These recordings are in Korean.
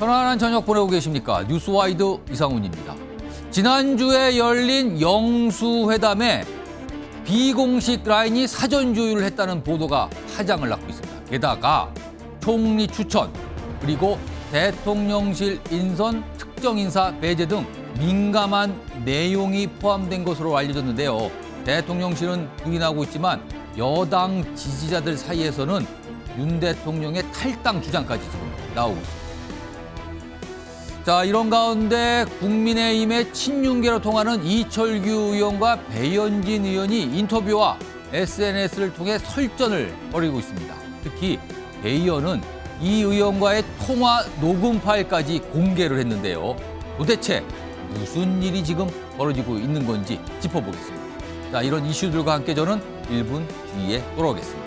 편안한 저녁 보내고 계십니까? 뉴스와이드 이상훈입니다. 지난주에 열린 영수회담에 비공식 라인이 사전 조율을 했다는 보도가 파장을 낳고 있습니다. 게다가 총리 추천, 그리고 대통령실 인선, 특정 인사 배제 등 민감한 내용이 포함된 것으로 알려졌는데요. 대통령실은 부인하고 있지만 여당 지지자들 사이에서는 윤 대통령의 탈당 주장까지 지금 나오고 있습니다. 자, 이런 가운데 국민의힘의 친윤계로 통하는 이철규 의원과 배현진 의원이 인터뷰와 SNS를 통해 설전을 벌이고 있습니다. 특히 배 의원은 이 의원과의 통화 녹음 파일까지 공개를 했는데요. 도대체 무슨 일이 지금 벌어지고 있는 건지 짚어보겠습니다. 자, 이런 이슈들과 함께 저는 1분 뒤에 돌아오겠습니다.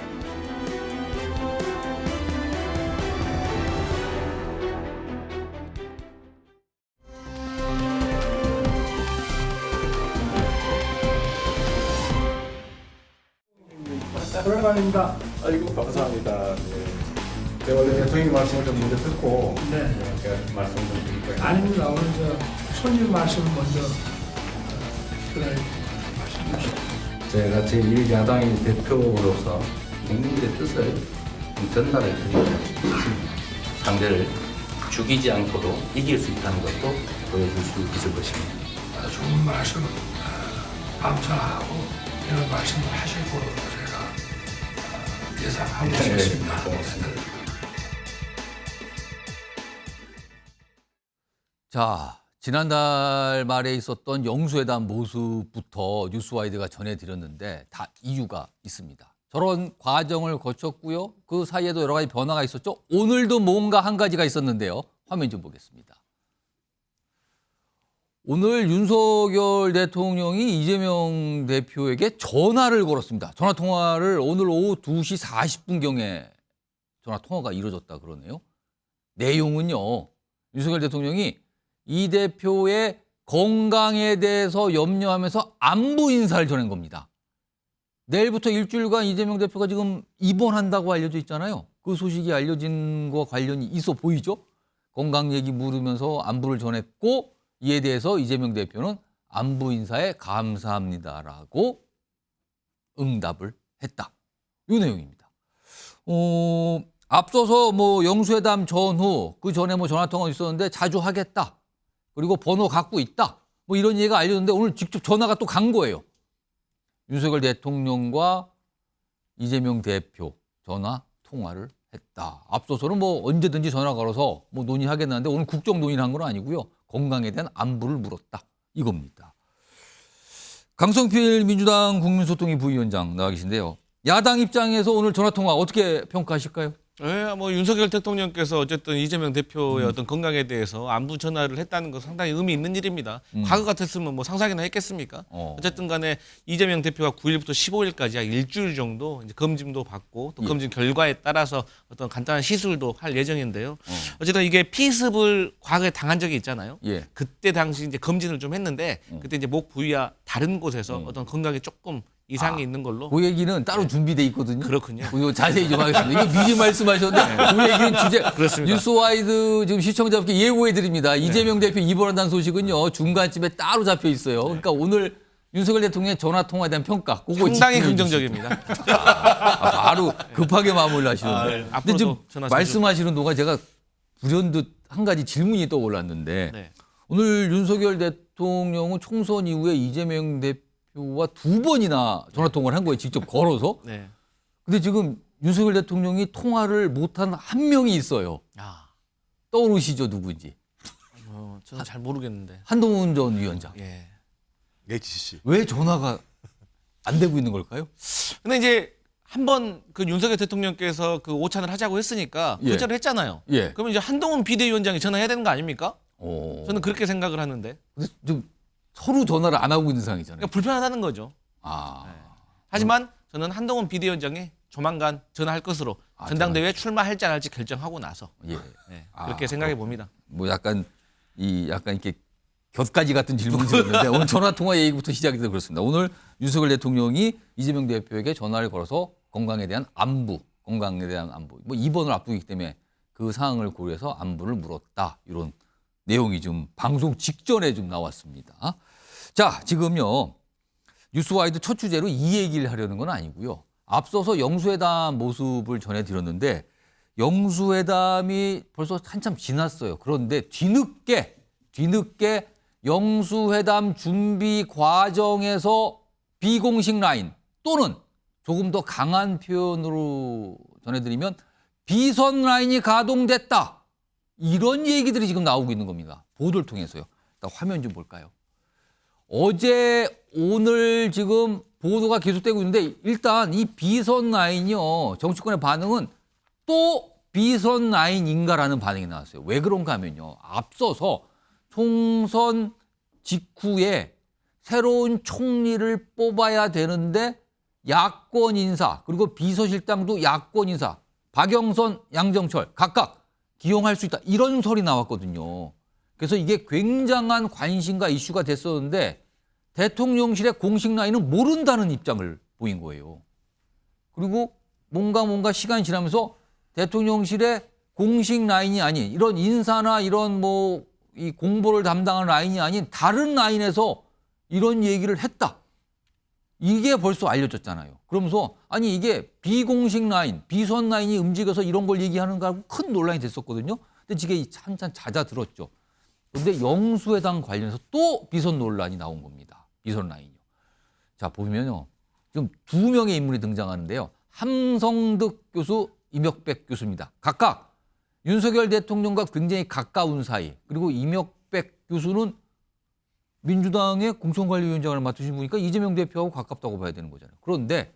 오랜만입니다. 아이고 감사합니다. 네, 원래 대통령 말씀을 좀 먼저 듣고 네. 제가 말씀 좀 드릴까요? 아닙니다. 오늘 손님 말씀 먼저 그래 말씀 주시죠. 제가 제1야당의 대표로서 국민들의 뜻을 좀 전달해 드리는 상대를 죽이지 않고도 이길 수 있다는 것도 보여줄 수 있을 것입니다. 좋은 말씀 감사하고 이런 말씀을 하실 거로 제가 예상하고 있습니다. 고맙습니다. 자, 지난달 말에 있었던 영수회담 모습부터 뉴스와이드가 전해드렸는데 다 이유가 있습니다. 저런 과정을 거쳤고요. 그 사이에도 여러 가지 변화가 있었죠. 오늘도 뭔가 한 가지가 있었는데요. 화면 좀 보겠습니다. 오늘 윤석열 대통령이 이재명 대표에게 전화를 걸었습니다. 전화 통화를 오늘 오후 2시 40분경에 전화 통화가 이루어졌다 그러네요. 내용은요. 윤석열 대통령이 이 대표의 건강에 대해서 염려하면서 안부 인사를 전한 겁니다. 내일부터 일주일간 이재명 대표가 지금 입원한다고 알려져 있잖아요. 그 소식이 알려진 것과 관련이 있어 보이죠? 건강 얘기 물으면서 안부를 전했고 이에 대해서 이재명 대표는 안부 인사에 감사합니다라고 응답을 했다. 이 내용입니다. 앞서서 뭐 영수회담 전후 그 전에 뭐 전화통화 있었는데 자주 하겠다. 그리고 번호 갖고 있다. 뭐 이런 얘기가 알려졌는데 오늘 직접 전화가 또 간 거예요. 윤석열 대통령과 이재명 대표 전화 통화를 했다. 앞서서는 뭐 언제든지 전화 걸어서 뭐 논의하겠다는데 오늘 국정 논의를 한 건 아니고요. 건강에 대한 안부를 물었다. 이겁니다. 강성필 민주당 국민소통위 부위원장 나와 계신데요. 야당 입장에서 오늘 전화통화 어떻게 평가하실까요? 네, 뭐 윤석열 대통령께서 어쨌든 이재명 대표의 어떤 건강에 대해서 안부 전화를 했다는 건 상당히 의미 있는 일입니다. 과거 같았으면 뭐 상상이나 했겠습니까? 어쨌든 간에 이재명 대표가 9일부터 15일까지 약 일주일 정도 이제 검진도 받고 또 검진 결과에 따라서 어떤 간단한 시술도 할 예정인데요. 어쨌든 이게 피습을 과거에 당한 적이 있잖아요. 예. 그때 당시 이제 검진을 좀 했는데 그때 이제 목 부위와 다른 곳에서 어떤 건강에 조금 이상이 있는 걸로. 그 얘기는 따로 준비돼 있거든요. 그렇군요. 이거 자세히 좀 하겠습니다. 이거 미리 말씀하셨는데 그 얘기는 주제 그렇습니다. 뉴스와이드 지금 시청자분께 예고해 드립니다. 이재명 대표 입원한다는 소식은요. 중간쯤에 따로 잡혀 있어요. 그러니까 오늘 윤석열 대통령의 전화 통화에 대한 평가 그거 상당히 집중해 긍정적입니다. 바로 급하게 마무리를 하시는데. 근데 앞으로도 지금 전화 자주. 말씀하시는 동안 제가 불현듯 한 가지 질문이 떠올랐는데 네. 오늘 윤석열 대통령은 총선 이후에 이재명 대표와 2번이나 전화 통화를 한 거예요. 직접 걸어서. 네. 근데 지금 윤석열 대통령이 통화를 못한 한 명이 있어요. 아, 떠오르시죠, 누구인지? 저는 잘 모르겠는데. 한동훈 전 위원장. 예. 예지 씨. 왜 전화가 안 되고 있는 걸까요? 근데 이제 한번 그 윤석열 대통령께서 그 오찬을 하자고 했으니까 예. 그절을 했잖아요. 예. 그러면 이제 한동훈 비대위원장이 전화해야 되는 거 아닙니까? 저는 그 그렇게 생각을 하는데. 근데 좀 서로 전화를 안 하고 있는 상황이잖아요. 그러니까 불편하다는 거죠. 아, 하지만 저는 한동훈 비대위원장이 조만간 전화할 것으로 전당대회에 출마할지 안 할지 결정하고 나서 예. 그렇게 생각해 봅니다. 뭐 약간 이렇게 곁가지 같은 질문이 들었는데 오늘 전화 통화 얘기부터 시작이 돼서 그렇습니다. 오늘 윤석열 대통령이 이재명 대표에게 전화를 걸어서 건강에 대한 안부 뭐 입원을 앞두기 때문에 그 사항을 고려해서 안부를 물었다. 이런 내용이 좀 방송 직전에 좀 나왔습니다. 자, 지금요. 뉴스와이드 첫 주제로 이 얘기를 하려는 건 아니고요. 앞서서 영수회담 모습을 전해드렸는데 영수회담이 벌써 한참 지났어요. 그런데 뒤늦게 영수회담 준비 과정에서 비공식 라인 또는 조금 더 강한 표현으로 전해드리면 비선 라인이 가동됐다. 이런 얘기들이 지금 나오고 있는 겁니다. 보도를 통해서요. 일단 화면 좀 볼까요? 어제 오늘 지금 보도가 계속되고 있는데 일단 이 비선 라인이요. 정치권의 반응은 또 비선 라인인가라는 반응이 나왔어요. 왜 그런가 하면요. 앞서서 총선 직후에 새로운 총리를 뽑아야 되는데 야권 인사 그리고 비서실장도 야권 인사 박영선, 양정철 각각 기용할 수 있다. 이런 설이 나왔거든요. 그래서 이게 굉장한 관심과 이슈가 됐었는데 대통령실의 공식 라인은 모른다는 입장을 보인 거예요. 그리고 뭔가 시간이 지나면서 대통령실의 공식 라인이 아닌 이런 인사나 이런 이 공보를 담당하는 라인이 아닌 다른 라인에서 이런 얘기를 했다. 이게 벌써 알려졌잖아요. 그러면서 아니 이게 비공식 라인, 비선 라인이 움직여서 이런 걸 얘기하는가 하고 큰 논란이 됐었거든요. 근데 이게 한참 잦아들었죠. 그런데 영수회담 관련해서 또 비선 논란이 나온 겁니다. 비선 라인이요. 자 보면요. 지금 두 명의 인물이 등장하는데요. 함성득 교수, 이명백 교수입니다. 각각 윤석열 대통령과 굉장히 가까운 사이. 그리고 이명백 교수는 민주당의 공천관리위원장을 맡으신 분이니까 이재명 대표하고 가깝다고 봐야 되는 거잖아요. 그런데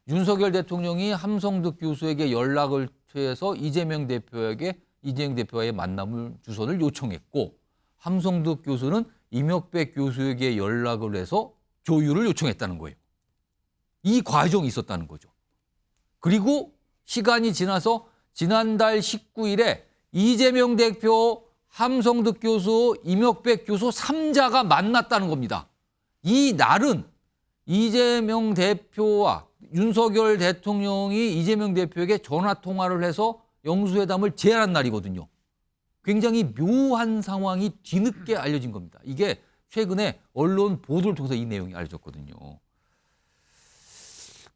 윤석열 대통령이 함성득 교수에게 연락을 취해서 이재명 대표와의 만남을 주선을 요청했고 함성득 교수는 이명백 교수에게 연락을 해서 조율을 요청했다는 거예요. 이 과정이 있었다는 거죠. 그리고 시간이 지나서 지난달 19일에 이재명 대표, 함성득 교수, 이명백 교수 3자가 만났다는 겁니다. 이 날은 이재명 대표와 윤석열 대통령이 이재명 대표에게 전화 통화를 해서 영수회담을 제안한 날이거든요. 굉장히 묘한 상황이 뒤늦게 알려진 겁니다. 이게 최근에 언론 보도를 통해서 이 내용이 알려졌거든요.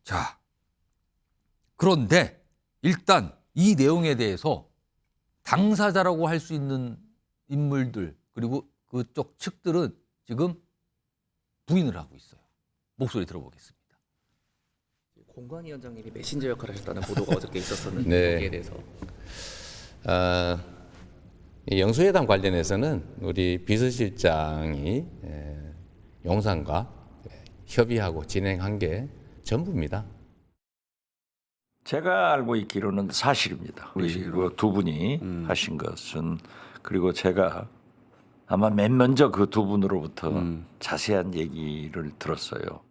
자, 그런데 일단 이 내용에 대해서 당사자라고 할 수 있는 인물들 그리고 그쪽 측들은 지금 부인을 하고 있어요. 목소리 들어보겠습니다. 공관위원장님이 메신저 역할을 하셨다는 보도가 어저께 있었었는데 네. 거기에 대해서 이 영수회담 관련해서는 우리 비서실장이 용산과 협의하고 진행한 게 전부입니다. 제가 알고 있기로는 사실입니다. 그리고 두 분이 하신 것은 그리고 제가 아마 맨 먼저 그 두 분으로부터 자세한 얘기를 들었어요.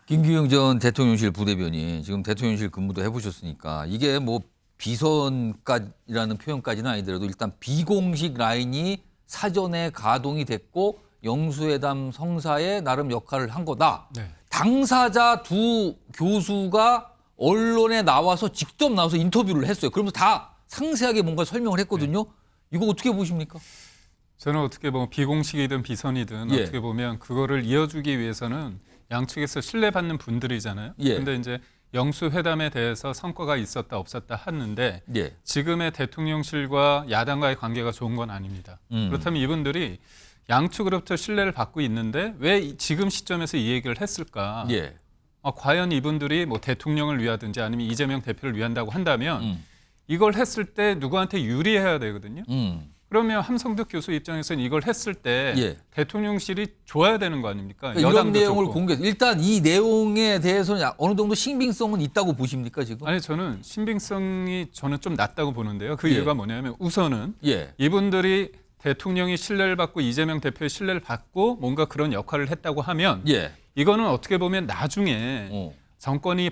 김규영 전 대통령실 부대변인 지금 대통령실 근무도 해보셨으니까 이게 비선이라는 표현까지는 아니더라도 일단 비공식 라인이 사전에 가동이 됐고 영수회담 성사에 나름 역할을 한 거다. 네. 당사자 두 교수가 언론에 직접 나와서 인터뷰를 했어요. 그러면서 다 상세하게 뭔가 설명을 했거든요. 이거 어떻게 보십니까? 저는 어떻게 보면 비공식이든 비선이든 예. 어떻게 보면 그거를 이어주기 위해서는 양측에서 신뢰받는 분들이잖아요. 예. 근데 이제 영수회담에 대해서 성과가 있었다 없었다 하는데 예. 지금의 대통령실과 야당과의 관계가 좋은 건 아닙니다. 그렇다면 이분들이 양측으로부터 신뢰를 받고 있는데 왜 지금 시점에서 이 얘기를 했을까? 예. 과연 이분들이 대통령을 위하든지 아니면 이재명 대표를 위한다고 한다면 이걸 했을 때 누구한테 유리해야 되거든요. 그러면 함성득 교수 입장에서는 이걸 했을 때 예. 대통령실이 좋아야 되는 거 아닙니까? 이런 여당도 내용을 좋고. 공개. 일단 이 내용에 대해서는 어느 정도 신빙성은 있다고 보십니까 지금? 아니 저는 신빙성이 저는 좀 낮다고 보는데요. 그 예. 이유가 뭐냐면 우선은 예. 이분들이 대통령이 신뢰를 받고 이재명 대표의 신뢰를 받고 뭔가 그런 역할을 했다고 하면 예. 이거는 어떻게 보면 나중에 정권이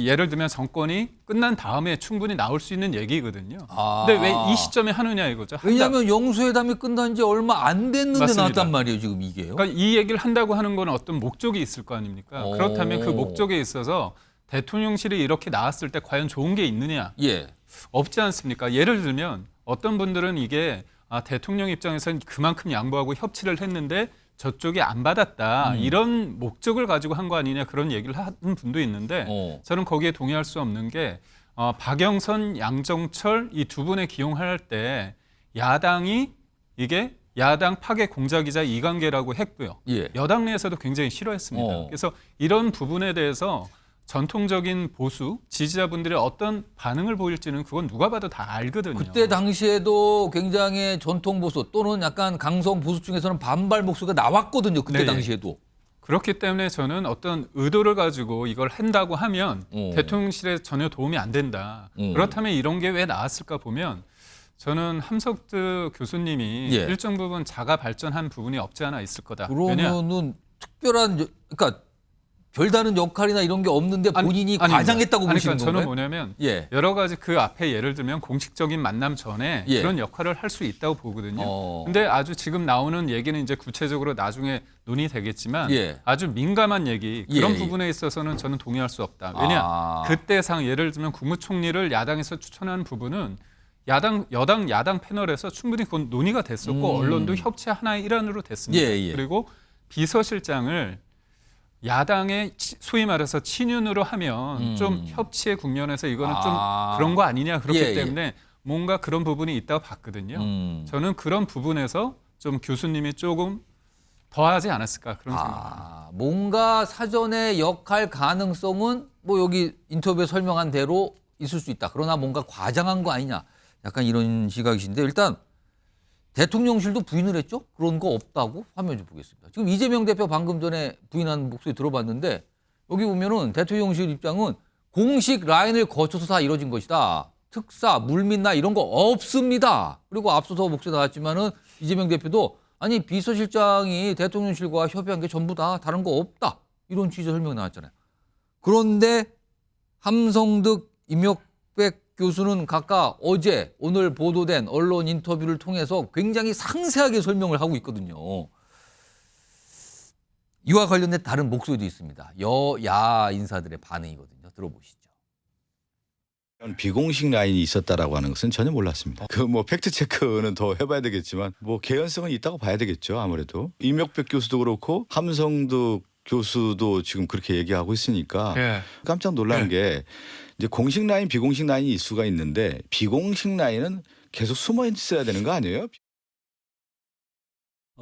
예를 들면 정권이 끝난 다음에 충분히 나올 수 있는 얘기거든요. 근데 왜 이 시점에 하느냐 이거죠. 왜냐하면 영수회담이 끝난 지 얼마 안 됐는데 맞습니다. 나왔단 말이에요 지금 이게요. 그러니까 이 얘기를 한다고 하는 건 어떤 목적이 있을 거 아닙니까? 그렇다면 그 목적에 있어서 대통령실이 이렇게 나왔을 때 과연 좋은 게 있느냐? 예. 없지 않습니까? 예를 들면 어떤 분들은 이게 대통령 입장에서는 그만큼 양보하고 협치를 했는데 저쪽이 안 받았다. 이런 목적을 가지고 한 거 아니냐 그런 얘기를 하는 분도 있는데 저는 거기에 동의할 수 없는 게 박영선, 양정철 이 두 분의 기용할 때 야당이 이게 야당 파괴 공작이자 이관계라고 했고요. 예. 여당 내에서도 굉장히 싫어했습니다. 그래서 이런 부분에 대해서 전통적인 보수 지지자분들이 어떤 반응을 보일지는 그건 누가 봐도 다 알거든요. 그때 당시에도 굉장히 전통 보수 또는 약간 강성 보수 중에서는 반발 목소리가 나왔거든요. 그때 네. 당시에도. 그렇기 때문에 저는 어떤 의도를 가지고 이걸 한다고 하면 대통령실에 전혀 도움이 안 된다. 그렇다면 이런 게 왜 나왔을까 보면 저는 함석드 교수님이 예. 일정 부분 자가 발전한 부분이 없지 않아 있을 거다. 왜냐? 그러면은 특별한 그러니까 별다른 역할이나 이런 게 없는데 본인이 아닙니다. 과장했다고 보시는 그러니까 건가요? 저는 뭐냐면 예. 여러 가지 그 앞에 예를 들면 공식적인 만남 전에 예. 그런 역할을 할 수 있다고 보거든요. 근데 아주 지금 나오는 얘기는 이제 구체적으로 나중에 논의되겠지만 예. 아주 민감한 얘기 그런 예. 부분에 있어서는 저는 동의할 수 없다. 왜냐 그때상 예를 들면 국무총리를 야당에서 추천한 부분은 야당 패널에서 충분히 그건 논의가 됐었고 언론도 협치 하나의 일환으로 됐습니다. 예. 그리고 비서실장을 야당의 소위 말해서 친윤으로 하면 좀 협치의 국면에서 이거는 좀 그런 거 아니냐 그렇기 예. 때문에 뭔가 그런 부분이 있다고 봤거든요. 저는 그런 부분에서 좀 교수님이 조금 더 하지 않았을까 그런 생각입니다. 뭔가 사전에 역할 가능성은 뭐 여기 인터뷰에 설명한 대로 있을 수 있다. 그러나 뭔가 과장한 거 아니냐. 약간 이런 시각이신데 일단 대통령실도 부인을 했죠? 그런 거 없다고 화면 좀 보겠습니다. 지금 이재명 대표 방금 전에 부인한 목소리 들어봤는데 여기 보면은 대통령실 입장은 공식 라인을 거쳐서 다 이루어진 것이다. 특사, 물밑나 이런 거 없습니다. 그리고 앞서서 목소리 나왔지만은 이재명 대표도 아니 비서실장이 대통령실과 협의한 게 전부다. 다른 거 없다. 이런 취지의 설명이 나왔잖아요. 그런데 함성득, 임혁백 교수는 각각 어제 오늘 보도된 언론 인터뷰를 통해서 굉장히 상세하게 설명을 하고 있거든요. 이와 관련된 다른 목소리도 있습니다. 여야 인사들의 반응이거든요. 들어보시죠. 비공식 라인이 있었다라고 하는 것은 전혀 몰랐습니다. 그 뭐 팩트 체크는 더 해봐야 되겠지만 뭐 개연성은 있다고 봐야 되겠죠. 아무래도 임혁백 교수도 그렇고 함성득 교수도 지금 그렇게 얘기하고 있으니까 깜짝 놀란 게 이제 공식 라인, 비공식 라인이 있을 수가 있는데 비공식 라인은 계속 숨어 있어야 되는 거 아니에요?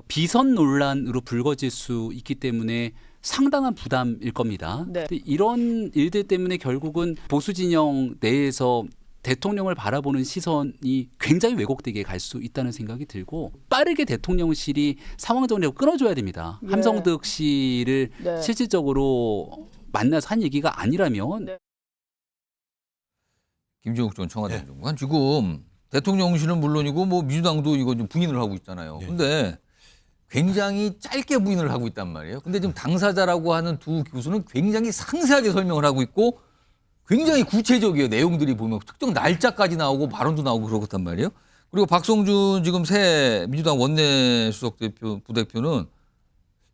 비선 논란으로 불거질 수 있기 때문에 상당한 부담일 겁니다. 네. 근데 이런 일들 때문에 결국은 보수 진영 내에서 대통령을 바라보는 시선이 굉장히 왜곡되게 갈 수 있다는 생각이 들고 빠르게 대통령실이 상황 정리를 끊어줘야 됩니다. 예. 함성득 씨를 네. 실질적으로 만나서 한 얘기가 아니라면 네. 김종욱 전 청와대 행정관 지금 대통령실은 물론이고 뭐 민주당도 이거 좀 부인을 하고 있잖아요. 근데 굉장히 짧게 부인을 하고 있단 말이에요. 근데 지금 당사자라고 하는 두 교수는 굉장히 상세하게 설명을 하고 있고 굉장히 구체적이에요. 내용들이 보면 특정 날짜까지 나오고 발언도 나오고 그렇단 말이에요. 그리고 박성준 지금 새 민주당 원내수석 대표 부대표는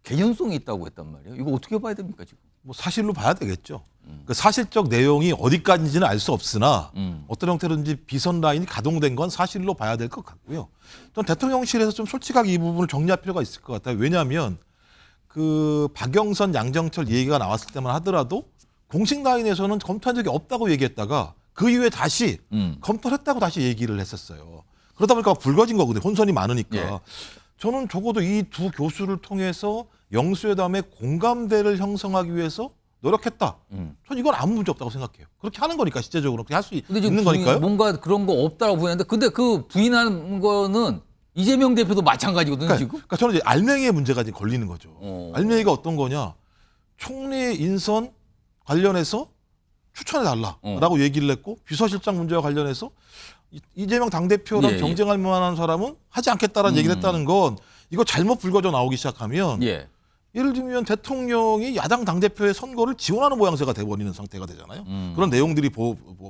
개연성이 있다고 했단 말이에요. 이거 어떻게 봐야 됩니까 지금? 뭐 사실로 봐야 되겠죠. 그 사실적 내용이 어디까지인지는 알 수 없으나 어떤 형태로든지 비선 라인이 가동된 건 사실로 봐야 될 것 같고요. 전 대통령실에서 좀 솔직하게 이 부분을 정리할 필요가 있을 것 같아요. 왜냐하면 그 박영선, 양정철 얘기가 나왔을 때만 하더라도 공식 라인에서는 검토한 적이 없다고 얘기했다가 그 이후에 다시 검토를 했다고 다시 얘기를 했었어요. 그러다 보니까 불거진 거거든요. 혼선이 많으니까. 저는 적어도 이 두 교수를 통해서 영수회담의 공감대를 형성하기 위해서 노력했다. 전 이건 아무 문제 없다고 생각해요. 그렇게 하는 거니까 실제적으로 그렇게 할 수 있는 거니까요. 뭔가 그런 거 없다고 부인하는데 근데 그 부인하는 거는 이재명 대표도 마찬가지거든요. 지금. 그러니까 저는 이제 알맹이의 문제가 지금 걸리는 거죠. 알맹이가 어떤 거냐. 총리 인선 관련해서 추천해달라라고 얘기를 했고 비서실장 문제와 관련해서 이재명 당대표랑 경쟁할 만한 사람은 하지 않겠다라는 얘기를 했다는 건 이거 잘못 불거져 나오기 시작하면 예를 들면 대통령이 야당 당대표의 선거를 지원하는 모양새가 돼버리는 상태가 되잖아요. 그런 내용들이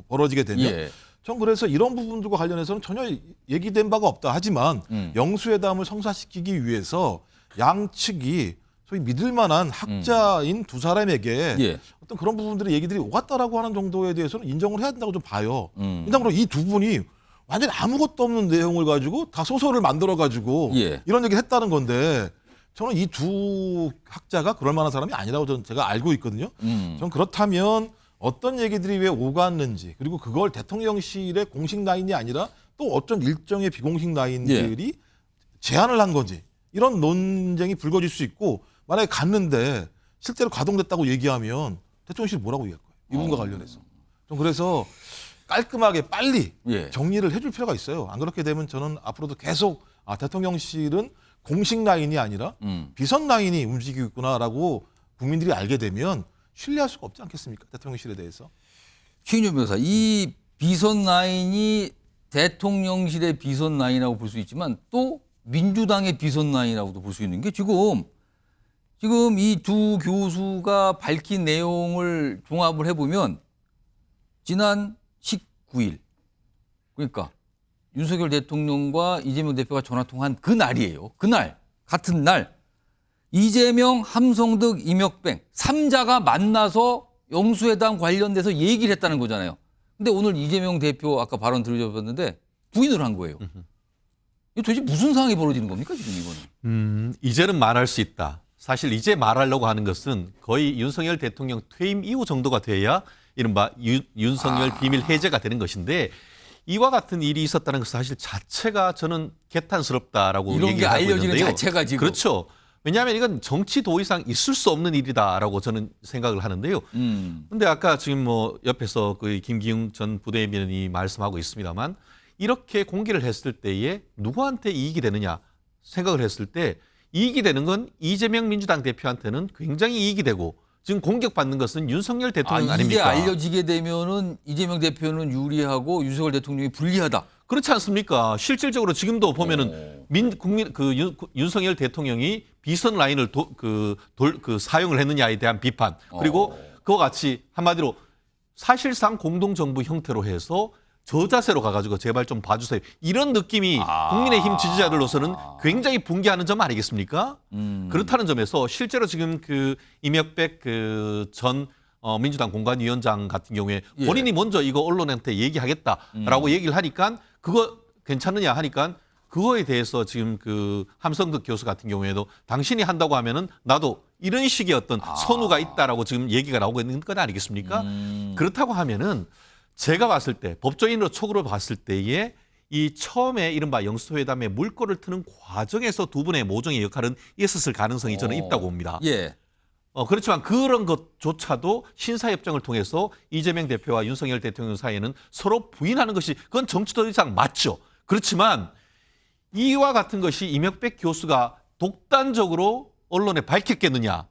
벌어지게 되면 전 그래서 이런 부분들과 관련해서는 전혀 얘기된 바가 없다. 하지만 영수회담을 성사시키기 위해서 양측이 소위 믿을 만한 학자인 두 사람에게 어떤 그런 부분들의 얘기들이 오갔다라고 하는 정도에 대해서는 인정을 해야 된다고 좀 봐요. 일단 이 두 분이 완전히 아무것도 없는 내용을 가지고 다 소설을 만들어 가지고 예. 이런 얘기를 했다는 건데 저는 이 두 학자가 그럴 만한 사람이 아니라고 저는 제가 알고 있거든요. 저는 그렇다면 어떤 얘기들이 왜 오갔는지 그리고 그걸 대통령실의 공식 라인이 아니라 또 어떤 일정의 비공식 라인들이 제안을 한 건지 이런 논쟁이 불거질 수 있고 만약에 갔는데 실제로 가동됐다고 얘기하면 대통령실이 뭐라고 얘기할 거예요. 이분과 관련해서. 좀 그래서 깔끔하게 빨리 예. 정리를 해줄 필요가 있어요. 안 그렇게 되면 저는 앞으로도 계속 대통령실은 공식 라인이 아니라 비선 라인이 움직이고 있구나라고 국민들이 알게 되면 신뢰할 수가 없지 않겠습니까? 대통령실에 대해서. 최인준 변호사, 이 비선 라인이 대통령실의 비선 라인이라고 볼 수 있지만 또 민주당의 비선 라인이라고도 볼 수 있는 게 지금 이 두 교수가 밝힌 내용을 종합을 해보면 지난 19일 그러니까 윤석열 대통령과 이재명 대표가 전화통화한 그 날이에요. 그날 같은 날 이재명, 함성득, 이명백 3자가 만나서 영수회담 관련돼서 얘기를 했다는 거잖아요. 근데 오늘 이재명 대표 아까 발언 들으셨는데 부인을 한 거예요. 이게 도대체 무슨 상황이 벌어지는 겁니까 지금 이거는? 이제는 말할 수 있다. 사실 이제 말하려고 하는 것은 거의 윤석열 대통령 퇴임 이후 정도가 돼야 이른바 윤석열 비밀 해제가 되는 것인데 이와 같은 일이 있었다는 것은 사실 자체가 저는 개탄스럽다라고 이런 게 얘기를 하고 알려지는 있는데요. 자체가 지금. 그렇죠. 왜냐하면 이건 정치 도의상 있을 수 없는 일이다라고 저는 생각을 하는데요. 그런데 아까 지금 뭐 옆에서 그 김기웅 전 부대변인이 말씀하고 있습니다만 이렇게 공개를 했을 때에 누구한테 이익이 되느냐 생각을 했을 때 이익이 되는 건 이재명 민주당 대표한테는 굉장히 이익이 되고 지금 공격받는 것은 윤석열 대통령 이게 아닙니까? 알려지게 되면은 이재명 대표는 유리하고 윤석열 대통령이 불리하다. 그렇지 않습니까? 실질적으로 지금도 보면은 윤석열 대통령이 비선 라인을 사용을 했느냐에 대한 비판 그리고 그와 같이 한마디로 사실상 공동정부 형태로 해서 저자세로 가가지고 제발 좀 봐주세요. 이런 느낌이 국민의힘 지지자들로서는 굉장히 붕괴하는 점 아니겠습니까? 그렇다는 점에서 실제로 지금 그 이명백 전 민주당 공관위원장 같은 경우에 본인이 먼저 이거 언론한테 얘기하겠다라고 얘기를 하니까 그거 괜찮느냐 하니까 그거에 대해서 지금 그 함성득 교수 같은 경우에도 당신이 한다고 하면은 나도 이런 식의 어떤 선우가 있다라고 지금 얘기가 나오고 있는 건 아니겠습니까? 그렇다고 하면은 제가 봤을 때 법조인으로 촉으로 봤을 때에 이 처음에 이른바 영수회담에 물꼬를 트는 과정에서 두 분의 모종의 역할은 있었을 가능성이 저는 있다고 봅니다. 예. 그렇지만 그런 것조차도 신사협정을 통해서 이재명 대표와 윤석열 대통령 사이에는 서로 부인하는 것이 그건 정치도의상 맞죠. 그렇지만 이와 같은 것이 이명백 교수가 독단적으로 언론에 밝혔겠느냐.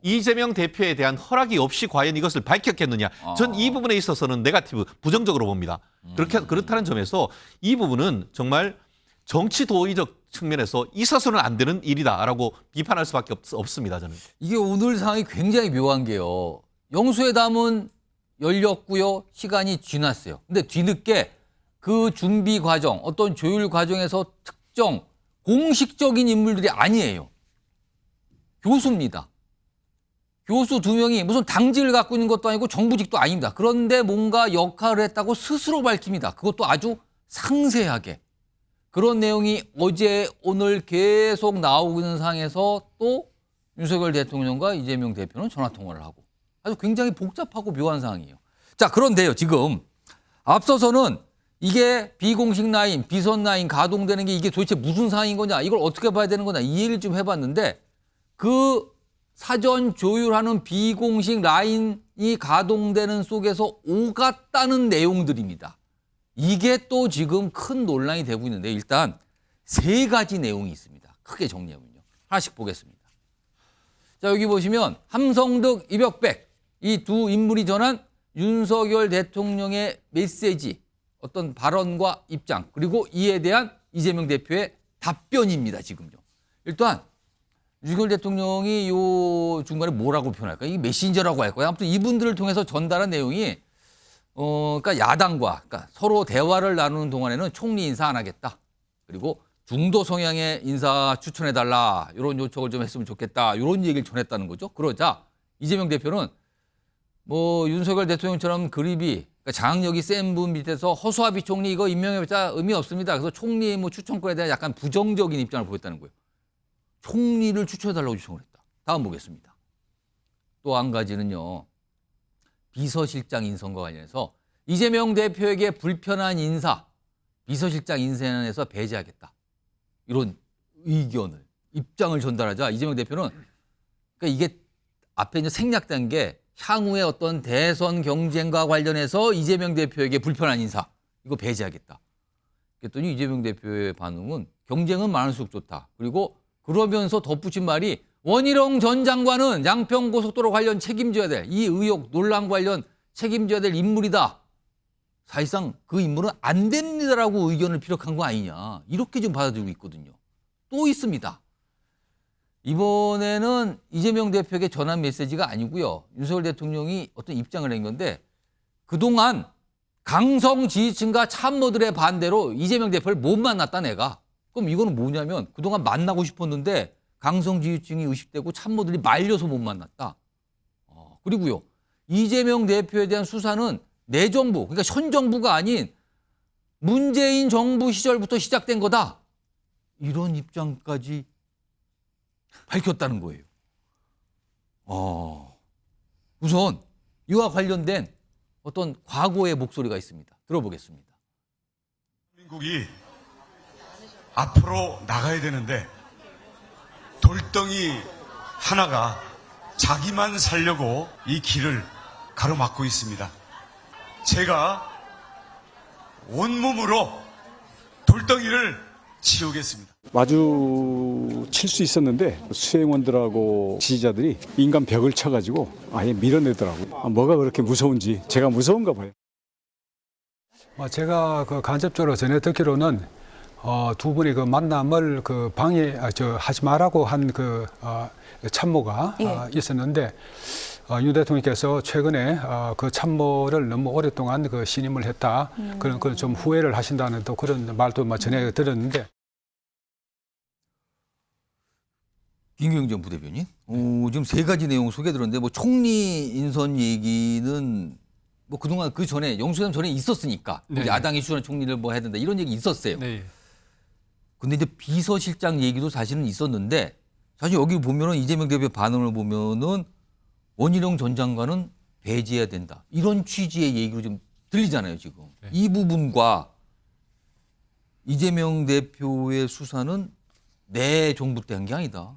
이재명 대표에 대한 허락이 없이 과연 이것을 밝혔겠느냐. 전 이 부분에 있어서는 네거티브, 부정적으로 봅니다. 그렇다는 점에서 이 부분은 정말 정치 도의적 측면에서 있어서는 안 되는 일이다라고 비판할 수밖에 없습니다. 저는. 이게 오늘 상황이 굉장히 묘한 게요. 영수회담은 열렸고요. 시간이 지났어요. 근데 뒤늦게 그 준비 과정, 어떤 조율 과정에서 특정 공식적인 인물들이 아니에요. 교수입니다. 교수 두 명이 무슨 당직을 갖고 있는 것도 아니고 정부직도 아닙니다. 그런데 뭔가 역할을 했다고 스스로 밝힙니다. 그것도 아주 상세하게. 그런 내용이 어제 오늘 계속 나오고 있는 상황에서 또 윤석열 대통령과 이재명 대표는 전화통화를 하고 아주 굉장히 복잡하고 묘한 상황이에요. 자, 그런데요. 지금 앞서서는 이게 비공식 라인, 비선 라인 가동되는 게 이게 도대체 무슨 상황인 거냐, 이걸 어떻게 봐야 되는 거냐 이 얘기를 좀 해봤는데 그 사전 조율하는 비공식 라인이 가동되는 속에서 오갔다는 내용들입니다. 이게 또 지금 큰 논란이 되고 있는데 일단 세 가지 내용이 있습니다. 크게 정리하면요. 하나씩 보겠습니다. 자, 여기 보시면 함성득, 이명백 이 두 인물이 전한 윤석열 대통령의 메시지, 어떤 발언과 입장, 그리고 이에 대한 이재명 대표의 답변입니다. 지금요. 일단 윤석열 대통령이 요 중간에 뭐라고 표현할까? 이게 메신저라고 할 거야. 아무튼 이분들을 통해서 전달한 내용이 그러니까 야당과 그러니까 서로 대화를 나누는 동안에는 총리 인사 안 하겠다. 그리고 중도 성향의 인사 추천해달라. 이런 요청을 좀 했으면 좋겠다. 이런 얘기를 전했다는 거죠. 그러자 이재명 대표는 뭐 윤석열 대통령처럼 그립이 그러니까 장악력이 센 분 밑에서 허수아비 총리 이거 임명해봤자 의미 없습니다. 그래서 총리 뭐 추천권에 대한 약간 부정적인 입장을 보였다는 거예요. 총리를 추천해달라고 요청을 했다. 다음 보겠습니다. 또 한 가지는요. 비서실장 인선과 관련해서 이재명 대표에게 불편한 인사, 비서실장 인선에서 배제하겠다. 이런 의견을, 입장을 전달하자 이재명 대표는 그러니까 이게 앞에 이제 생략된 게 향후의 어떤 대선 경쟁과 관련해서 이재명 대표에게 불편한 인사, 이거 배제하겠다. 그랬더니 이재명 대표의 반응은 경쟁은 많을수록 좋다. 그리고 그러면서 덧붙인 말이 원희룡 전 장관은 양평고속도로 관련 책임져야 될 이 의혹 논란 관련 책임져야 될 인물이다. 사실상 그 인물은 안 됩니다라고 의견을 피력한 거 아니냐. 이렇게 좀 받아들이고 있거든요. 또 있습니다. 이번에는 이재명 대표에게 전한 메시지가 아니고요. 윤석열 대통령이 어떤 입장을 낸 건데 그동안 강성 지지층과 참모들의 반대로 이재명 대표를 못 만났다 내가. 그럼 이거는 뭐냐면 그동안 만나고 싶었는데 강성 지지층이 의식되고 참모들이 말려서 못 만났다. 그리고요. 이재명 대표에 대한 수사는 내 정부, 그러니까 현 정부가 아닌 문재인 정부 시절부터 시작된 거다. 이런 입장까지 밝혔다는 거예요. 우선 이와 관련된 어떤 과거의 목소리가 있습니다. 들어보겠습니다. 대한민국이 앞으로 나가야 되는데 돌덩이 하나가 자기만 살려고 이 길을 가로막고 있습니다. 제가 온몸으로 돌덩이를 치우겠습니다. 마주칠 수 있었는데 수행원들하고 지지자들이 인간 벽을 쳐가지고 아예 밀어내더라고요. 뭐가 그렇게 무서운지 제가 무서운가 봐요. 제가 그 간접적으로 전해 듣기로는 두 분이 그 만남을 그 하지 말라고 한 그 참모가 있었는데 윤 대통령께서 최근에 그 참모를 너무 오랫동안 그 신임을 했다. 그런 좀 후회를 하신다는 또 그런 말도 전해 들었는데. 김경영 전 부대변인, 지금 세 가지 내용 소개 들었는데 뭐 총리 인선 얘기는 뭐 그동안 그 전에 영수회담 전에 있었으니까 네. 야당이 추천한 총리를 뭐 해야 된다 이런 얘기 있었어요. 네. 근데 이제 비서실장 얘기도 사실은 있었는데 사실 여기 보면은 이재명 대표 반응을 보면은 원희룡 전 장관은 배제해야 된다. 이런 취지의 얘기로 좀 들리잖아요, 지금. 네. 이 부분과 이재명 대표의 수사는 내 정부 때 한 게 아니다.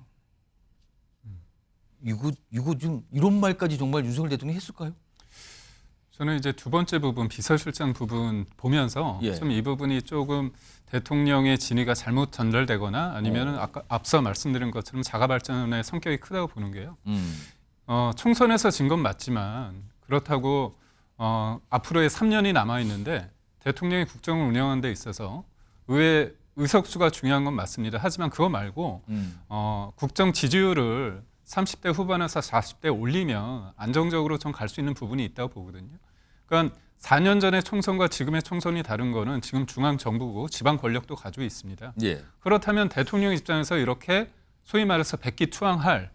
이거 좀 이런 말까지 정말 윤석열 대통령이 했을까요? 저는 이제 두 번째 부분 비서실장 부분 보면서 좀 이 부분이 조금 대통령의 진위가 잘못 전달되거나 아니면은 아까 앞서 말씀드린 것처럼 자가 발전의 성격이 크다고 보는 게요. 총선에서 진 건 맞지만 그렇다고 앞으로의 3년이 남아 있는데 대통령이 국정을 운영하는 데 있어서 의회 의석수가 중요한 건 맞습니다. 하지만 그거 말고 국정 지지율을 30대 후반에서 40대 올리면 안정적으로 좀 갈 수 있는 부분이 있다고 보거든요. 그러니까 4년 전의 총선과 지금의 총선이 다른 거는 지금 중앙 정부고 지방 권력도 가지고 있습니다. 예. 그렇다면 대통령 입장에서 이렇게 소위 말해서 백기투항할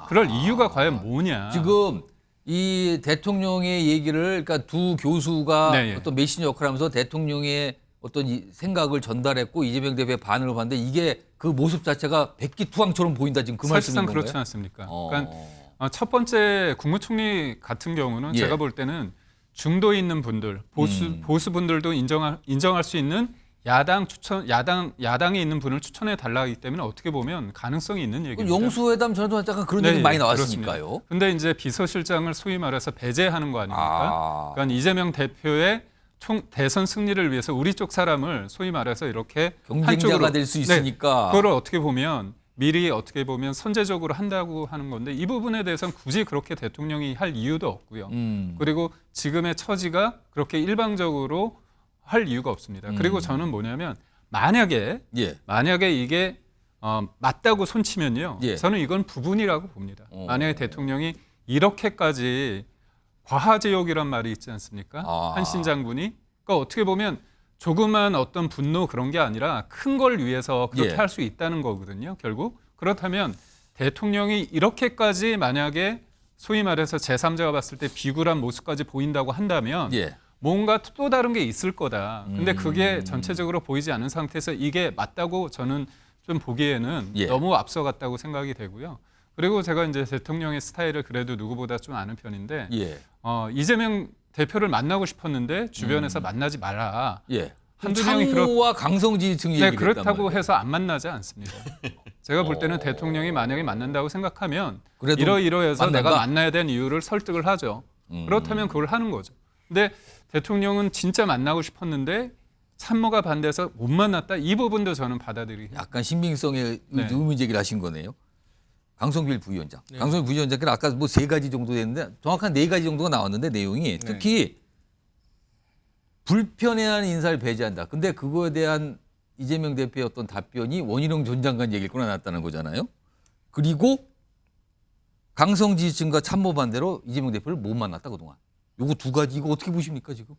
그럴 이유가 과연 뭐냐. 지금 이 대통령의 얘기를 그러니까 두 교수가 어떤 메시저 역할을 하면서 대통령의 어떤 생각을 전달했고 이재명 대표의 반응을 봤는데 이게 그 모습 자체가 백기투항처럼 보인다 지금 그 말씀인 사실상 건가요? 그렇지 않습니까? 그러니까 첫 번째 국무총리 같은 경우는 제가 볼 때는 중도에 있는 분들, 보수 분들도 인정할 수 있는 야당에 있는 분을 추천해 달라기 때문에 어떻게 보면 가능성이 있는 얘기입니다. 영수회담 전에도 약간 그런 얘기 많이 나왔으니까요. 그런데 이제 비서실장을 소위 말해서 배제하는 거 아닙니까? 그러니까 이재명 대표의 대선 승리를 위해서 우리 쪽 사람을 소위 말해서 이렇게 경쟁자가 될 수 있으니까 그걸 어떻게 보면 미리 어떻게 보면 선제적으로 한다고 하는 건데 이 부분에 대해서는 굳이 그렇게 대통령이 할 이유도 없고요. 그리고 지금의 처지가 그렇게 일방적으로 할 이유가 없습니다. 그리고 저는 뭐냐면 만약에 이게 맞다고 손치면요. 저는 이건 부분이라고 봅니다. 만약에 대통령이 이렇게까지 과하제욕이란 말이 있지 않습니까? 한신 장군이. 그러니까 어떻게 보면 조그만 어떤 분노 그런 게 아니라 큰 걸 위해서 그렇게 할 수 있다는 거거든요. 결국. 그렇다면 대통령이 이렇게까지 만약에 소위 말해서 제3자가 봤을 때 비굴한 모습까지 보인다고 한다면 예. 뭔가 또 다른 게 있을 거다. 근데 그게 전체적으로 보이지 않은 상태에서 이게 맞다고 저는 좀 보기에는 예. 너무 앞서갔다고 생각이 되고요. 그리고 제가 이제 대통령의 스타일을 그래도 누구보다 좀 아는 편인데 예. 이재명 대표를 만나고 싶었는데 주변에서 만나지 마라. 예. 한두 명이 참모와 강성지지층이 네, 얘기를 그렇다고 했단 해서 안 만나지 않습니다. 제가 볼 때는 대통령이 만약에 만난다고 생각하면 그래도 이러이러해서 만난다? 내가 만나야 되는 이유를 설득을 하죠. 그렇다면 그걸 하는 거죠. 근데 대통령은 진짜 만나고 싶었는데 참모가 반대해서 못 만났다. 이 부분도 저는 받아들이기. 약간 신빙성의 네. 의문 제기를 하신 거네요. 강성길 부위원장. 강성길 부위원장께는 아까 뭐 3가지 정도 됐는데 정확한 4가지 정도가 나왔는데 내용이 특히 불편해하는 인사를 배제한다. 근데 그거에 대한 이재명 대표의 어떤 답변이 원희룡 전 장관 얘기를 꺼내놨다는 거잖아요. 그리고 강성 지지층과 참모 반대로 이재명 대표를 못 만났다 그동안. 요거 2가지 이거 어떻게 보십니까 지금?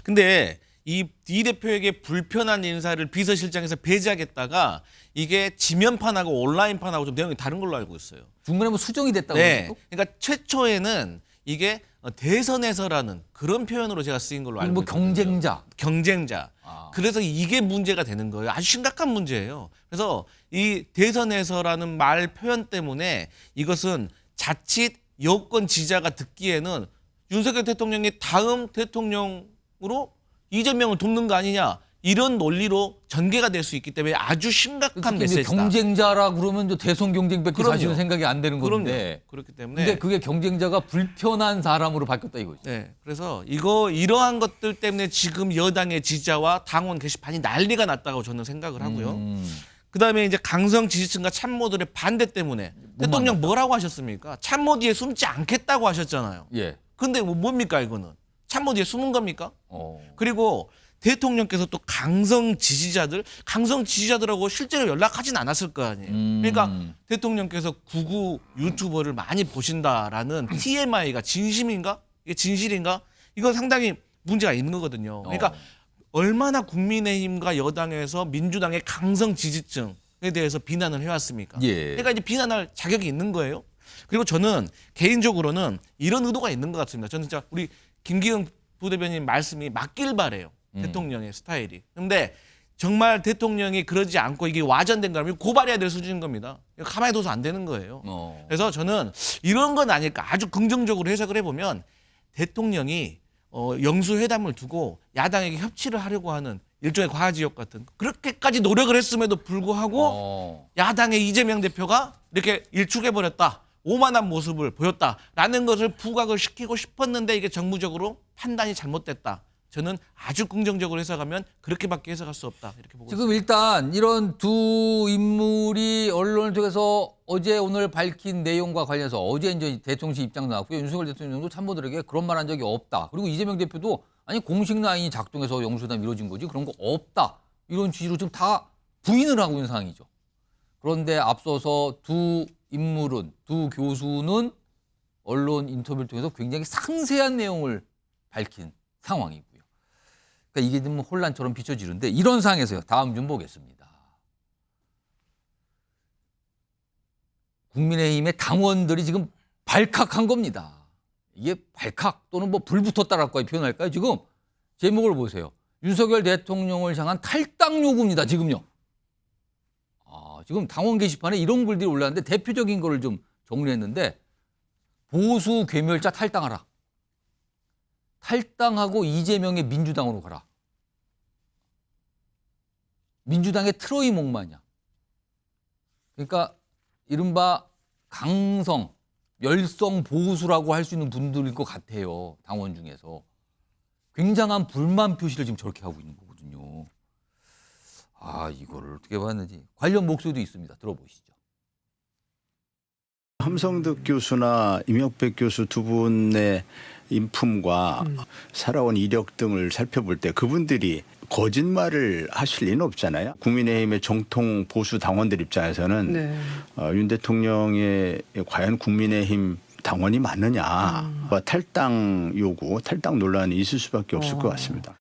근데 이 대표에게 불편한 인사를 비서실장에서 배제하겠다가 이게 지면판하고 온라인판하고 좀 내용이 다른 걸로 알고 있어요. 중간에 뭐 수정이 됐다고 네. 그러고? 그러니까 최초에는 이게 대선에서라는 그런 표현으로 제가 쓰인 걸로 알고 뭐 있거든요. 경쟁자. 경쟁자. 그래서 이게 문제가 되는 거예요. 아주 심각한 문제예요. 그래서 이 대선에서라는 말 표현 때문에 이것은 자칫 여권 지지자가 듣기에는 윤석열 대통령이 다음 대통령으로 이재명을 돕는 거 아니냐 이런 논리로 전개가 될 수 있기 때문에 아주 심각한 메시지다. 경쟁자라 그러면 저 대선 경쟁밖에 그럼요. 사실은 생각이 안 되는 건데. 그렇기 때문에. 근데 그게 경쟁자가 불편한 사람으로 바뀌었다 이거죠. 네. 그래서 이러한 것들 때문에 지금 여당의 지지자와 당원 게시판이 난리가 났다고 저는 생각을 하고요. 그다음에 이제 강성 지지층과 참모들의 반대 때문에 대통령 뭐라고 하셨습니까? 참모 뒤에 숨지 않겠다고 하셨잖아요. 예. 근데 뭡니까 이거는? 참모 뒤에 숨은 겁니까? 그리고 대통령께서 또 강성 지지자들하고 실제로 연락하진 않았을 거 아니에요. 그러니까 대통령께서 구구 유튜버를 많이 보신다라는 TMI가 진심인가? 이게 진실인가? 이건 상당히 문제가 있는 거거든요. 그러니까 얼마나 국민의힘과 여당에서 민주당의 강성 지지층에 대해서 비난을 해왔습니까? 예. 그러니까 이제 비난할 자격이 있는 거예요. 그리고 저는 개인적으로는 이런 의도가 있는 것 같습니다. 저는 진짜 우리 김기현 부대변인 말씀이 맞길 바래요. 대통령의 스타일이. 그런데 정말 대통령이 그러지 않고 이게 와전된 거라면 고발해야 될 수준인 겁니다. 가만히 둬서 안 되는 거예요. 그래서 저는 이런 건 아닐까. 아주 긍정적으로 해석을 해보면 대통령이 영수회담을 두고 야당에게 협치를 하려고 하는 일종의 과지역 같은 그렇게까지 노력을 했음에도 불구하고 야당의 이재명 대표가 이렇게 일축해버렸다. 오만한 모습을 보였다라는 것을 부각을 시키고 싶었는데 이게 정무적으로 판단이 잘못됐다. 저는 아주 긍정적으로 해석하면 그렇게밖에 해석할 수 없다. 이렇게 보고 지금 일단 이런 두 인물이 언론을 통해서 어제 오늘 밝힌 내용과 관련해서 어제 이제 대통령실 입장 나왔고요. 윤석열 대통령도 참모들에게 그런 말 한 적이 없다. 그리고 이재명 대표도 아니 공식 라인이 작동해서 영수회담 이루어진 거지 그런 거 없다. 이런 취지로 지금 다 부인을 하고 있는 상황이죠. 그런데 앞서서 두 인물은 두 교수는 언론 인터뷰를 통해서 굉장히 상세한 내용을 밝힌 상황이고요. 그러니까 이게 좀 혼란처럼 비춰지는데 이런 상황에서요. 다음 좀 보겠습니다. 국민의힘의 당원들이 지금 발칵한 겁니다. 이게 발칵 또는 뭐 불 붙었다라고 표현할까요? 지금 제목을 보세요. 윤석열 대통령을 향한 탈당 요구입니다. 지금요. 지금 당원 게시판에 이런 글들이 올랐는데 대표적인 거를 좀 정리했는데 보수 괴멸자 탈당하라. 탈당하고 이재명의 민주당으로 가라. 민주당의 트로이 목마냐. 그러니까 이른바 강성, 열성 보수라고 할 수 있는 분들일 것 같아요. 당원 중에서. 굉장한 불만 표시를 지금 저렇게 하고 있는 거거든요. 이거를 어떻게 봤는지 관련 목소리도 있습니다. 들어보시죠. 함성득 교수나 임혁백 교수 두 분의 인품과 살아온 이력 등을 살펴볼 때 그분들이 거짓말을 하실 리는 없잖아요. 국민의힘의 정통 보수 당원들 입장에서는 윤 대통령의 과연 국민의힘 당원이 맞느냐, 탈당 요구, 탈당 논란이 있을 수밖에 없을 것 같습니다.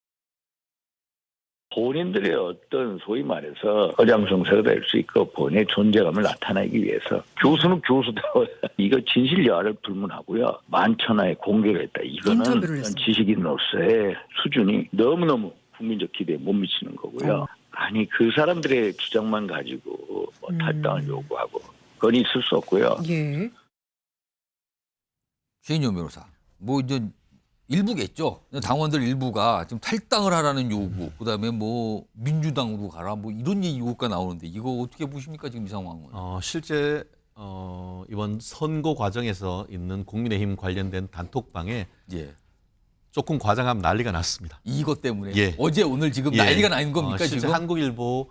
본인들의 어떤 소위 말해서 어장성사가 될 수 있고 본인의 존재감을 나타내기 위해서 교수는 교수다워 이거 진실 여하를 불문하고요. 만천하에 공개를 했다. 이거는 지식인으로서의 수준이 너무너무 국민적 기대에 못 미치는 거고요. 아니 그 사람들의 주장만 가지고 뭐 탈당을 요구하고 그건 있을 수 없고요. 예. 최인영 변호사, 뭐 이제 일부겠죠. 당원들 일부가 지금 탈당을 하라는 요구, 그다음에 뭐 민주당으로 가라, 뭐 이런 요구가 나오는데 이거 어떻게 보십니까 지금 이 상황은? 실제 이번 선거 과정에서 있는 국민의힘 관련된 단톡방에 예. 조금 과장하면 난리가 났습니다. 이것 때문에 예. 어제 오늘 지금 예. 난리가 나는 겁니까 실제 지금? 한국일보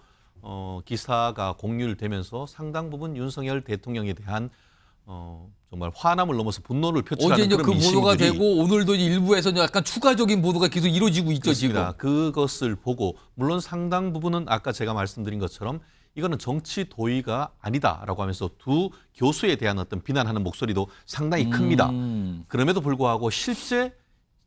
기사가 공유되면서 상당 부분 윤석열 대통령에 대한 정말 화남을 넘어서 분노를 표출하는 어제 이제 그런 그 보도가 민심들이 되고 오늘도 일부에서 약간 추가적인 보도가 계속 이루어지고 있죠 그렇습니다. 지금. 그것을 보고 물론 상당 부분은 아까 제가 말씀드린 것처럼 이거는 정치 도의가 아니다라고 하면서 두 교수에 대한 어떤 비난하는 목소리도 상당히 큽니다. 그럼에도 불구하고 실제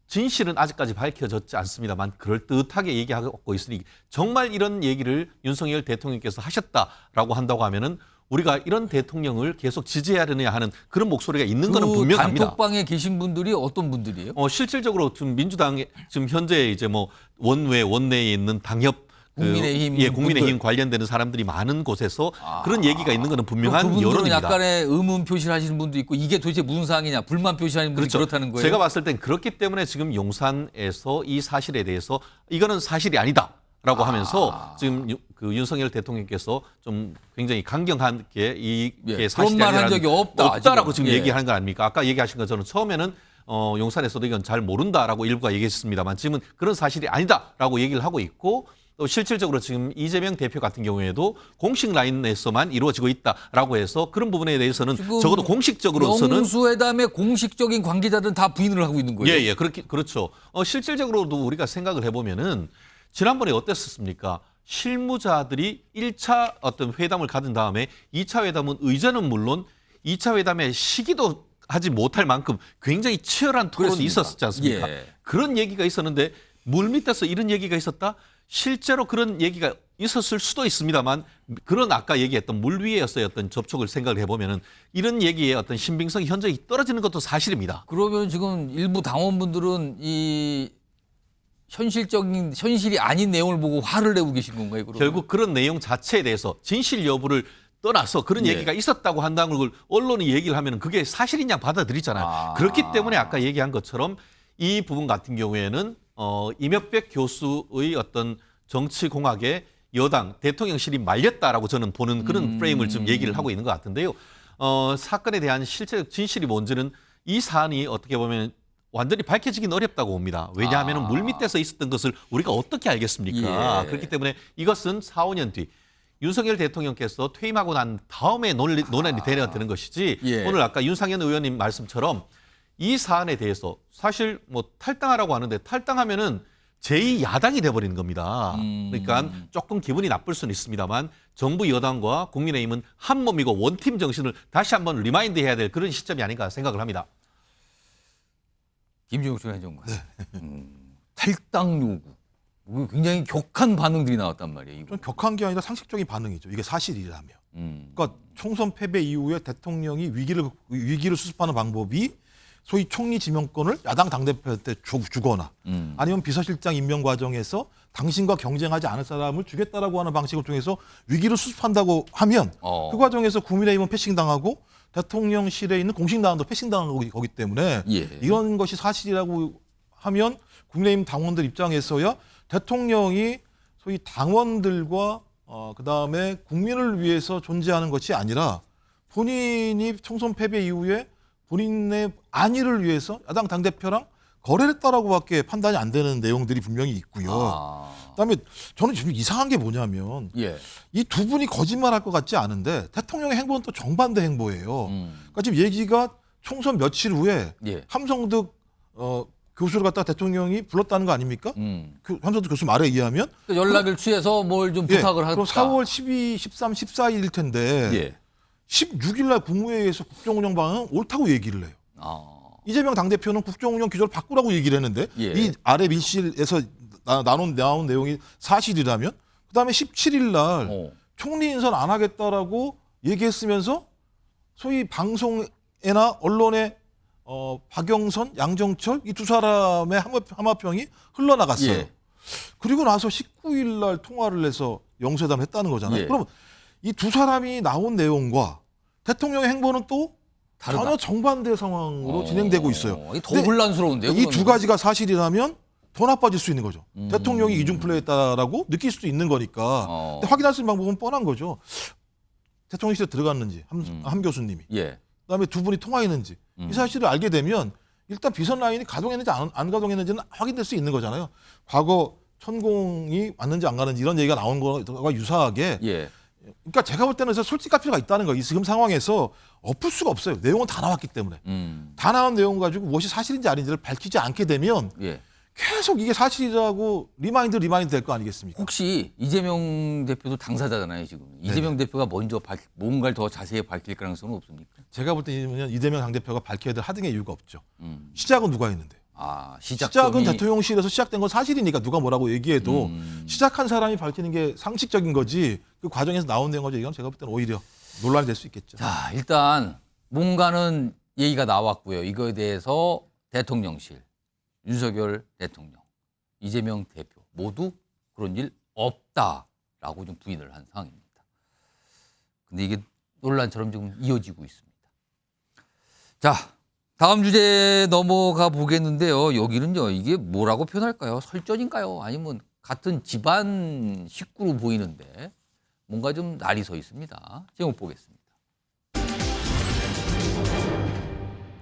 진실은 아직까지 밝혀졌지 않습니다만 그럴듯하게 얘기하고 있으니 정말 이런 얘기를 윤석열 대통령께서 하셨다라고 한다고 하면은 우리가 이런 대통령을 계속 지지해야 되느냐 하는 그런 목소리가 있는 거는 분명합니다. 단톡방에 계신 분들이 어떤 분들이에요? 실질적으로 지금 민주당 지금 현재 이제 뭐 원내에 있는 당협 국민의힘 관련되는 사람들이 많은 곳에서 그런 얘기가 있는 거는 분명한 그분들은 여론입니다. 약간의 의문 표시를 하시는 분도 있고 이게 도대체 무슨 사항이냐 불만 표시하는 분이 그렇죠. 그렇다는 거예요. 제가 봤을 땐 그렇기 때문에 지금 용산에서 이 사실에 대해서 이거는 사실이 아니다라고 하면서 지금 그 윤석열 대통령께서 좀 굉장히 강경하게 이게 사실이 그런 말 한 적이 없다라고 지금 예. 얘기하는 거 아닙니까? 아까 얘기하신 것처럼 처음에는 용산에서도 이건 잘 모른다라고 일부가 얘기했습니다만 지금은 그런 사실이 아니다라고 얘기를 하고 있고 또 실질적으로 지금 이재명 대표 같은 경우에도 공식 라인에서만 이루어지고 있다라고 해서 그런 부분에 대해서는 적어도 공식적으로서는 영수회담의 공식적인 관계자들은 다 부인을 하고 있는 거예요. 예, 그렇죠. 실질적으로도 우리가 생각을 해보면은 지난번에 어땠었습니까? 실무자들이 1차 어떤 회담을 가진 다음에 2차 회담은 의전은 물론 2차 회담의 시기도 하지 못할 만큼 굉장히 치열한 토론이 그렇습니다. 있었지 않습니까? 예. 그런 얘기가 있었는데 물밑에서 이런 얘기가 있었다? 실제로 그런 얘기가 있었을 수도 있습니다만 그런 아까 얘기했던 물 위에서의 어떤 접촉을 생각을 해보면은 이런 얘기의 어떤 신빙성이 현저히 떨어지는 것도 사실입니다. 그러면 지금 일부 당원분들은 이 현실이 아닌 내용을 보고 화를 내고 계신 건가요? 그러면? 결국 그런 내용 자체에 대해서 진실 여부를 떠나서 그런 얘기가 있었다고 한다는 걸 언론이 얘기를 하면 그게 사실이냐 받아들이잖아요. 그렇기 때문에 아까 얘기한 것처럼 이 부분 같은 경우에는 이명박 교수의 어떤 정치공학에 여당 대통령실이 말렸다라고 저는 보는 그런 프레임을 좀 얘기를 하고 있는 것 같은데요. 사건에 대한 실체적 진실이 뭔지는 이 사안이 어떻게 보면 완전히 밝혀지긴 어렵다고 봅니다. 왜냐하면 물밑에서 있었던 것을 우리가 어떻게 알겠습니까? 예. 그렇기 때문에 이것은 4, 5년 뒤 윤석열 대통령께서 퇴임하고 난 다음에 논란이 되는 것이지 예. 오늘 아까 윤상현 의원님 말씀처럼 이 사안에 대해서 사실 뭐 탈당하라고 하는데 탈당하면은 제2야당이 돼버리는 겁니다. 그러니까 조금 기분이 나쁠 수는 있습니다만 정부 여당과 국민의힘은 한 몸이고 원팀 정신을 다시 한번 리마인드 해야 될 그런 시점이 아닌가 생각을 합니다. 김종욱 행정관. 탈당 요구. 굉장히 격한 반응들이 나왔단 말이에요. 좀 격한 게 아니라 상식적인 반응이죠. 이게 사실이라면. 그러니까 총선 패배 이후에 대통령이 위기를 수습하는 방법이 소위 총리 지명권을 야당 당대표한테 주거나 아니면 비서실장 임명 과정에서 당신과 경쟁하지 않을 사람을 주겠다라고 하는 방식을 통해서 위기를 수습한다고 하면 그 과정에서 국민의힘은 패싱당하고 대통령실에 있는 공식당원도 패싱당한 거기 때문에 이런 것이 사실이라고 하면 국민의힘 당원들 입장에서야 대통령이 소위 당원들과 그다음에 국민을 위해서 존재하는 것이 아니라 본인이 총선 패배 이후에 본인의 안위를 위해서 야당 당대표랑 거래를 했다라고밖에 판단이 안 되는 내용들이 분명히 있고요. 그다음에 저는 지금 이상한 게 뭐냐면 이 두 분이 거짓말할 것 같지 않은데 대통령의 행보는 또 정반대 행보예요. 그러니까 지금 얘기가 총선 며칠 후에 함성득 교수를 갖다 대통령이 불렀다는 거 아닙니까? 함성득 교수 말에 의하면 연락을 취해서 뭘 좀 부탁을 하다. 그럼 4월 12, 13, 14일일 텐데 16일 날 국무회의에서 국정운영 방향은 옳다고 얘기를 해요. 이재명 당대표는 국정운영 기조를 바꾸라고 얘기를 했는데 이 아래 밀실에서 나온 내용이 사실이라면 그다음에 17일 날 총리 인선 안 하겠다라고 얘기했으면서 소위 방송에나 언론에 박영선, 양정철 이 두 사람의 함화평이 흘러나갔어요. 예. 그리고 나서 19일 날 통화를 해서 영수회담을 했다는 거잖아요. 예. 그럼 이 두 사람이 나온 내용과 대통령의 행보는 또 다르다. 전혀 정반대 상황으로 진행되고 있어요. 더 혼란스러운데요. 이 두 가지가 사실이라면 더 나빠질 수 있는 거죠. 대통령이 이중 플레이했다라고 느낄 수도 있는 거니까. 근데 확인할 수 있는 방법은 뻔한 거죠. 대통령실에 들어갔는지 함 교수님이. 예. 그다음에 두 분이 통화했는지 이 사실을 알게 되면 일단 비선 라인이 가동했는지 안 가동했는지는 확인될 수 있는 거잖아요. 과거 천공이 왔는지 안 가는지 이런 얘기가 나온 거와 유사하게. 예. 그러니까 제가 볼 때는 솔직할 필요가 있다는 거예요. 지금 상황에서 엎을 수가 없어요. 내용은 다 나왔기 때문에. 다 나온 내용 가지고 무엇이 사실인지 아닌지를 밝히지 않게 되면 예. 계속 이게 사실이라고 리마인드 될 거 아니겠습니까? 혹시 이재명 대표도 당사자잖아요, 지금. 이재명 대표가 먼저 뭔가를 더 자세히 밝힐 가능성은 없습니까? 제가 볼 때는 이재명 당대표가 밝혀야 될 하등의 이유가 없죠. 시작은 누가 했는데? 시작은 대통령실에서 시작된 건 사실이니까 누가 뭐라고 얘기해도 시작한 사람이 밝히는 게 상식적인 거지 그 과정에서 나온 내용 가지고 얘기하면 제가 볼 때는 오히려 논란이 될 수 있겠죠. 자, 일단 뭔가는 얘기가 나왔고요. 이거에 대해서 대통령실, 윤석열 대통령, 이재명 대표 모두 그런 일 없다라고 좀 부인을 한 상황입니다. 근데 이게 논란처럼 지금 이어지고 있습니다. 자, 다음 주제 넘어가 보겠는데요. 여기는요, 이게 뭐라고 표현할까요? 설전인가요? 아니면 같은 집안 식구로 보이는데 뭔가 좀 날이 서 있습니다. 제목 보겠습니다.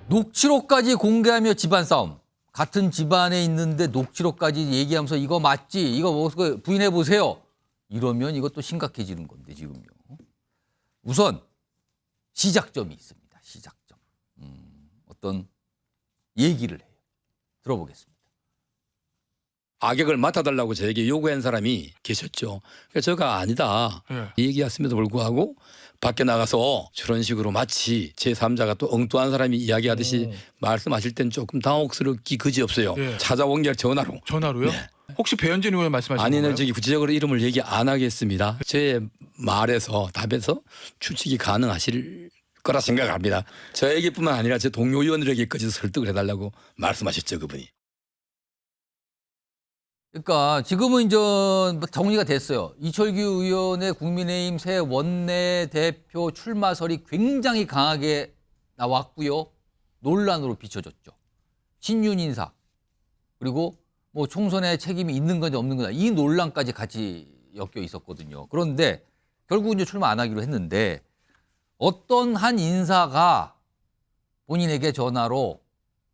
녹취록까지 공개하며 집안 싸움. 같은 집안에 있는데 녹취록까지 얘기하면서 이거 맞지? 이거 뭐 부인해 보세요. 이러면 이것도 심각해지는 건데 지금요. 우선 시작점이 있습니다. 시작점. 어떤 얘기를 해요. 들어보겠습니다. 악역을 맡아달라고 저에게 요구한 사람이 계셨죠. 그러니까 저가 아니다. 얘기했음에도 불구하고 밖에 나가서 저런 식으로 마치 제3자가 또 엉뚱한 사람이 이야기하듯이 말씀하실 땐 조금 당혹스럽기 그지없어요. 찾아온 게 전화로. 전화로요? 네. 혹시 배현진 의원 말씀하시는 건가요? 아니는 저기 구체적으로 이름을 얘기 안 하겠습니다. 제 말에서 답에서 추측이 가능하실 거라 생각합니다. 저에게뿐만 아니라 제 동료 의원들에게까지 설득을 해달라고 말씀하셨죠, 그분이. 그러니까 지금은 이제 정리가 됐어요. 이철규 의원의 국민의힘 새 원내대표 출마설이 굉장히 강하게 나왔고요. 논란으로 비춰졌죠. 친윤 인사 그리고 뭐 총선에 책임이 있는 건지 없는 건지 이 논란까지 같이 엮여 있었거든요. 그런데 결국은 이제 출마 안 하기로 했는데 어떤 한 인사가 본인에게 전화로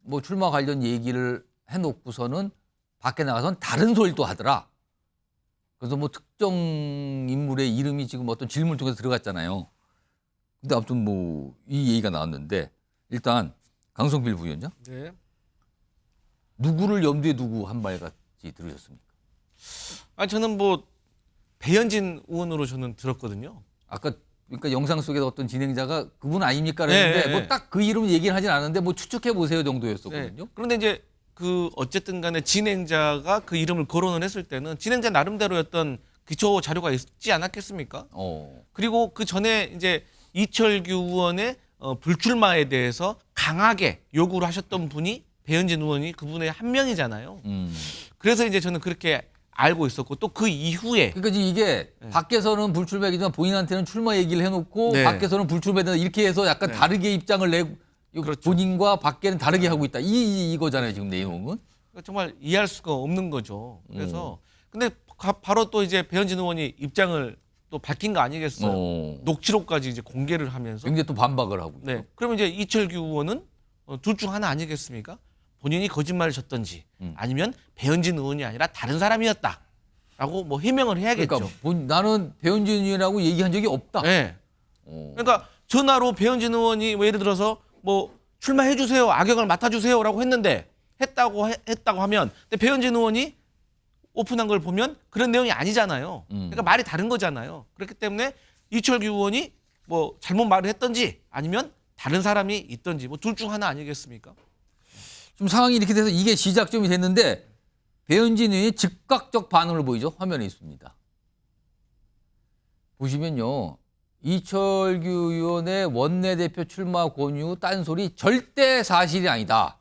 뭐 출마 관련 얘기를 해놓고서는 밖에 나가서는 다른 소리를 또 하더라. 그래서 뭐 특정 인물의 이름이 지금 어떤 질문을 통해서 들어갔잖아요. 근데 아무튼 뭐 이 얘기가 나왔는데 일단 강성필 부위원장. 네. 누구를 염두에 두고 한 말 같이 들으셨습니까? 저는 뭐 배현진 의원으로 저는 들었거든요. 아까 그러니까 영상 속에서 어떤 진행자가 그분 아닙니까? 그랬는데 뭐 딱 그 이름 얘기는 하진 않았는데 뭐 추측해 보세요 정도였었거든요. 네. 그런데 이제 그 어쨌든 간에 진행자가 그 이름을 거론을 했을 때는 진행자 나름대로의 어떤 기초 자료가 있지 않았겠습니까? 그리고 그 전에 이제 이철규 의원의 불출마에 대해서 강하게 요구를 하셨던 분이 배현진 의원이 그분의 한 명이잖아요. 그래서 이제 저는 그렇게 알고 있었고 또 그 이후에 그러니까 이게 밖에서는 불출마이지만 본인한테는 출마 얘기를 해놓고 밖에서는 불출마다 이렇게 해서 약간 다르게 입장을 내고 본인과 밖에는 다르게 하고 있다. 이거잖아요 지금 내용은. 정말 이해할 수가 없는 거죠. 그래서 근데 바로 또 이제 배현진 의원이 입장을 또 밝힌 거 아니겠어요? 녹취록까지 이제 공개를 하면서. 굉장히 또 반박을 하고. 네. 그러면 이제 이철규 의원은 둘 중 하나 아니겠습니까? 본인이 거짓말을 쳤던지 아니면 배현진 의원이 아니라 다른 사람이었다라고 뭐 해명을 해야겠죠. 그러니까 나는 배현진 의원이라고 얘기한 적이 없다. 네. 그러니까 전화로 배현진 의원이 뭐 예를 들어서 뭐 출마해 주세요, 악역을 맡아 주세요라고 했다고 하면, 근데 배현진 의원이 오픈한 걸 보면 그런 내용이 아니잖아요. 그러니까 말이 다른 거잖아요. 그렇기 때문에 이철규 의원이 뭐 잘못 말을 했던지 아니면 다른 사람이 있던지 뭐 둘 중 하나 아니겠습니까? 좀 상황이 이렇게 돼서 이게 시작점이 됐는데 배현진 의원이 즉각적 반응을 보이죠. 화면에 있습니다. 보시면요. 이철규 의원의 원내대표 출마 권유 딴소리 절대 사실이 아니다.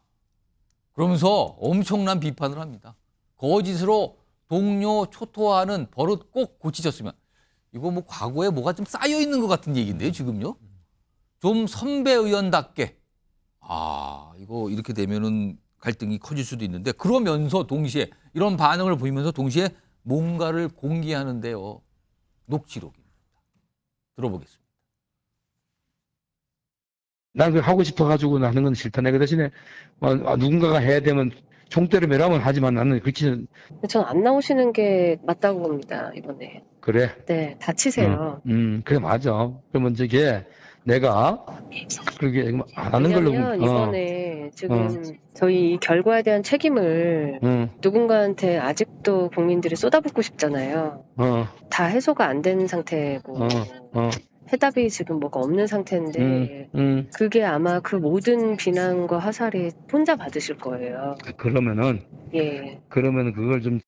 그러면서 엄청난 비판을 합니다. 거짓으로 동료 초토화하는 버릇 꼭 고치셨으면. 이거 뭐 과거에 뭐가 좀 쌓여 있는 것 같은 얘기인데요, 지금요. 좀 선배 의원답게. 이거 이렇게 되면은 갈등이 커질 수도 있는데 그러면서 동시에 이런 반응을 보이면서 동시에 뭔가를 공개하는데요. 녹취록입니다. 들어보겠습니다. 난 그 하고 싶어가지고 하는 건 싫다. 내가 대신에 누군가가 해야 되면 총대로 매라면 하지만 나는 그렇지는. 전 안 나오시는 게 맞다고 봅니다, 이번에. 그래. 네, 다치세요. 그래 맞아. 그러면 저게 내가 그게 안 하는 걸로. 왜냐면 이번에 지금 저희 이 결과에 대한 책임을 누군가한테 아직도 국민들이 쏟아붓고 싶잖아요. 다 해소가 안 된 상태고 해답이 지금 뭐가 없는 상태인데 그게 아마 그 모든 비난과 화살이 혼자 받으실 거예요. 그러면은 예. 그러면은 그걸 좀.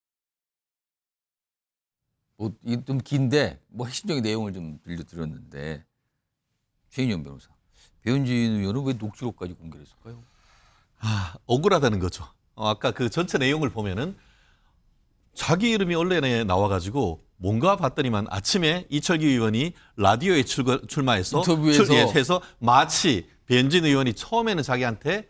좀 긴데 핵심적인 내용을 좀 들려드렸는데 최인영 변호사, 배현진 의원은 왜 녹취록까지 공개했을까요? 억울하다는 거죠. 아까 그 전체 내용을 보면은 자기 이름이 언론에 나와가지고 뭔가 봤더니만 아침에 이철규 의원이 라디오에 출마해서 해서 마치 배현진 의원이 처음에는 자기한테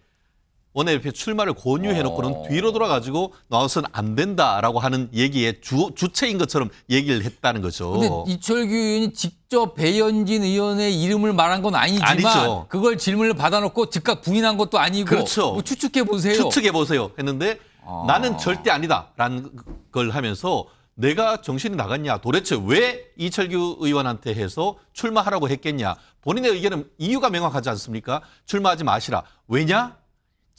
원내대표 출마를 권유해놓고는 뒤로 돌아가지고 나와서는 안 된다라고 하는 얘기의 주체인 것처럼 얘기를 했다는 거죠. 근데 이철규 의원이 직접 배현진 의원의 이름을 말한 건 아니지만 아니죠. 그걸 질문을 받아놓고 즉각 부인한 것도 아니고 그렇죠. 뭐 추측해보세요. 추측해보세요 했는데 나는 절대 아니다라는 걸 하면서 내가 정신이 나갔냐, 도대체 왜 이철규 의원한테 해서 출마하라고 했겠냐. 본인의 의견은 이유가 명확하지 않습니까? 출마하지 마시라. 왜냐?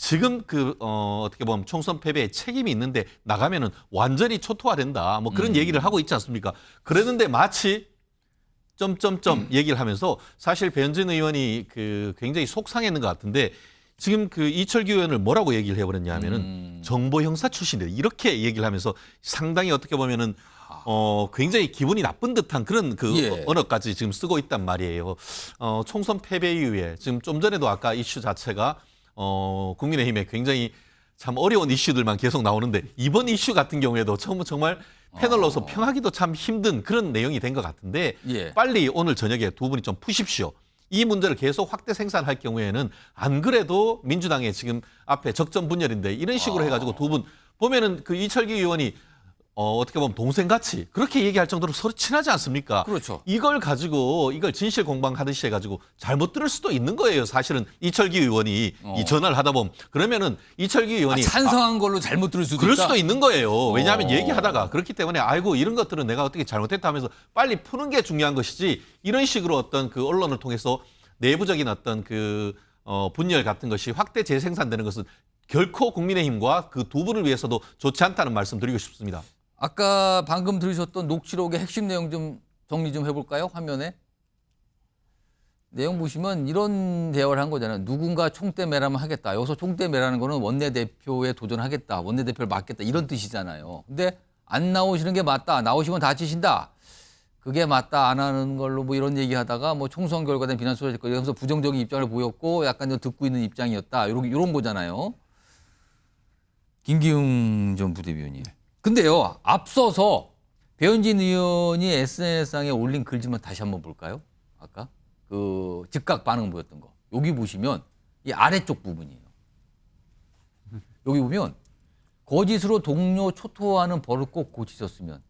지금 어떻게 보면 총선 패배에 책임이 있는데 나가면은 완전히 초토화된다. 뭐 그런 얘기를 하고 있지 않습니까? 그랬는데 마치 점점점 얘기를 하면서 사실 배현진 의원이 굉장히 속상했는 것 같은데 지금 이철규 의원을 뭐라고 얘기를 해버렸냐 하면은 정보 형사 출신이다. 이렇게 얘기를 하면서 상당히 어떻게 보면은 굉장히 기분이 나쁜 듯한 그런 언어까지 지금 쓰고 있단 말이에요. 총선 패배 이후에 지금 좀 전에도 아까 이슈 자체가 국민의힘에 굉장히 참 어려운 이슈들만 계속 나오는데 이번 이슈 같은 경우에도 정말 패널로서 평하기도 참 힘든 그런 내용이 된 것 같은데 빨리 오늘 저녁에 두 분이 좀 푸십시오. 이 문제를 계속 확대 생산할 경우에는 안 그래도 민주당의 지금 앞에 적전 분열인데 이런 식으로 해가지고 두 분 보면은 이철규 의원이 어떻게 보면 동생같이 그렇게 얘기할 정도로 서로 친하지 않습니까? 그렇죠. 이걸 가지고 이걸 진실 공방하듯이 해가지고 잘못 들을 수도 있는 거예요. 사실은 이철규 의원이 이 전화를 하다 보면 그러면은 이철규 의원이 찬성한 걸로 잘못 들을 수도 그럴 있다? 수도 있는 거예요. 왜냐하면 얘기하다가 그렇기 때문에 아이고 이런 것들은 내가 어떻게 잘못했다 하면서 빨리 푸는 게 중요한 것이지 이런 식으로 어떤 언론을 통해서 내부적인 어떤 분열 같은 것이 확대 재생산되는 것은 결코 국민의힘과 그 두 분을 위해서도 좋지 않다는 말씀 드리고 싶습니다. 아까 방금 들으셨던 녹취록의 핵심 내용 좀 정리 좀 해볼까요? 화면에. 내용 보시면 이런 대화를 한 거잖아요. 누군가 총대 매라면 하겠다. 여기서 총대 매라는 거는 원내대표에 도전하겠다. 원내대표를 맡겠다. 이런 뜻이잖아요. 근데 안 나오시는 게 맞다. 나오시면 다치신다. 그게 맞다. 안 하는 걸로 뭐 이런 얘기하다가 뭐 총선 결과에 대한 비난 쏟아질 거 이러면서 부정적인 입장을 보였고 약간 좀 듣고 있는 입장이었다. 이런 거잖아요. 김기웅 전 부대변인. 근데요, 앞서서 배현진 의원이 SNS상에 올린 글 좀 다시 한번 볼까요? 아까 즉각 반응 보였던 거. 여기 보시면 이 아래쪽 부분이에요. 여기 보면 거짓으로 동료 초토화하는 버릇 꼭 고치셨으면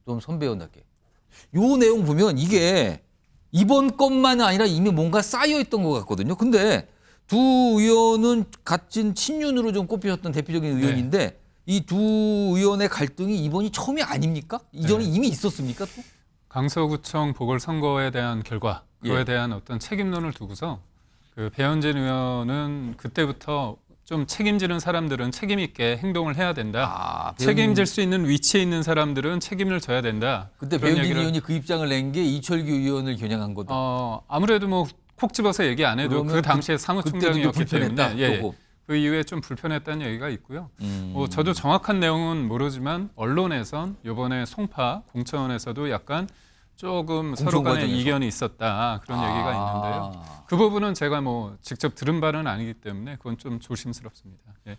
좀 선배였답게. 요 내용 보면 이게 이번 것만 아니라 이미 뭔가 쌓여있던 것 같거든요. 근데 두 의원은 같은 친윤으로 좀 꼽히셨던 대표적인 의원인데 이 두 의원의 갈등이 이번이 처음이 아닙니까? 이전에 이미 있었습니까? 또? 강서구청 보궐선거에 대한 결과, 그거에 대한 어떤 책임론을 두고서 배현진 의원은 그때부터 좀 책임지는 사람들은 책임 있게 행동을 해야 된다. 책임질 수 있는 위치에 있는 사람들은 책임을 져야 된다. 그때 배현진 의원이 그 입장을 낸 게 이철규 의원을 겨냥한 거다. 아무래도 뭐 콕 집어서 얘기 안 해도 그 당시에 사무총장이었기 때문에 그 이후에 좀 불편했다는 얘기가 있고요. 저도 정확한 내용은 모르지만 언론에선 이번에 송파 공천에서도 약간 조금 서로 간에 과정에서? 이견이 있었다 그런 얘기가 있는데요. 그 부분은 제가 뭐 직접 들은 바는 아니기 때문에 그건 좀 조심스럽습니다. 예.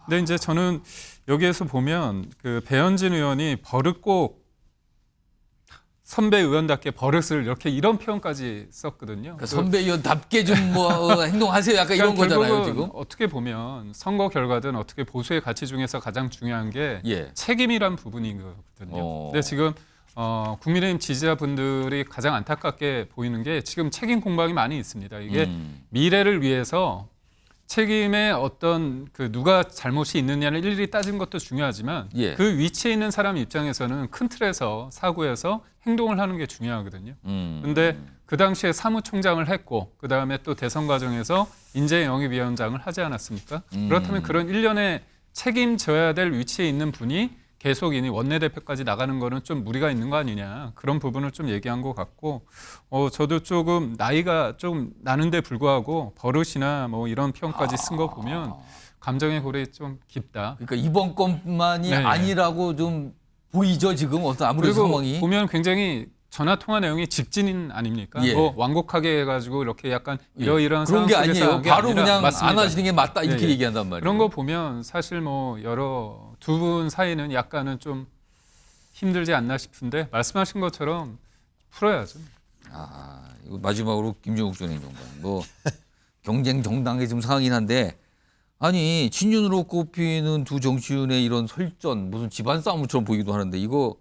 근데 이제 저는 여기에서 보면 그 배현진 의원이 버릇꼭 선배 의원답게 버릇을 이렇게 이런 표현까지 썼거든요. 그러니까 선배 의원답게 좀 뭐 행동하세요. 약간 이런 그러니까 거잖아요, 결국은 지금. 어떻게 보면 선거 결과든 어떻게 보수의 가치 중에서 가장 중요한 게 예. 책임이란 부분이거든요. 근데 지금 국민의힘 지지자분들이 가장 안타깝게 보이는 게 지금 책임 공방이 많이 있습니다. 이게 미래를 위해서 책임의 어떤 그 누가 잘못이 있느냐를 일일이 따진 것도 중요하지만 예. 그 위치에 있는 사람 입장에서는 큰 틀에서 사고해서 행동을 하는 게 중요하거든요. 근데 그 당시에 사무총장을 했고 그 다음에 또 대선 과정에서 인재영입위원장을 하지 않았습니까? 그렇다면 그런 일련의 책임져야 될 위치에 있는 분이 계속 이니 원내대표까지 나가는 거는 좀 무리가 있는 거 아니냐 그런 부분을 좀 얘기한 것 같고 저도 조금 나이가 좀 나는데 불구하고 버릇이나 뭐 이런 표현까지 쓴 거 보면 감정의 골이 좀 깊다. 그러니까 이번 건만이 네. 아니라고 좀 보이죠 지금 어떤 아무래도 그리고 상황이. 보면 굉장히 전화 통화 내용이 직진 아닙니까? 예. 뭐 완곡하게 해가지고 이렇게 약간 이러이러한 그런 상황 게 속에서 아니에요. 한 게 바로 아니라 그냥 맞습니다. 안 하시는 게 맞다 이렇게 예, 예. 얘기한단 말이에요. 그런 거 보면 사실 뭐 여러 두 분 사이는 약간은 좀 힘들지 않나 싶은데 말씀하신 것처럼 풀어야죠. 이거 마지막으로 김종욱 전 행정관 뭐 경쟁 정당의 좀 상황이긴 한데 아니 친윤으로 꼽히는 두 정치인의 이런 설전 무슨 집안 싸움처럼 보이기도 하는데 이거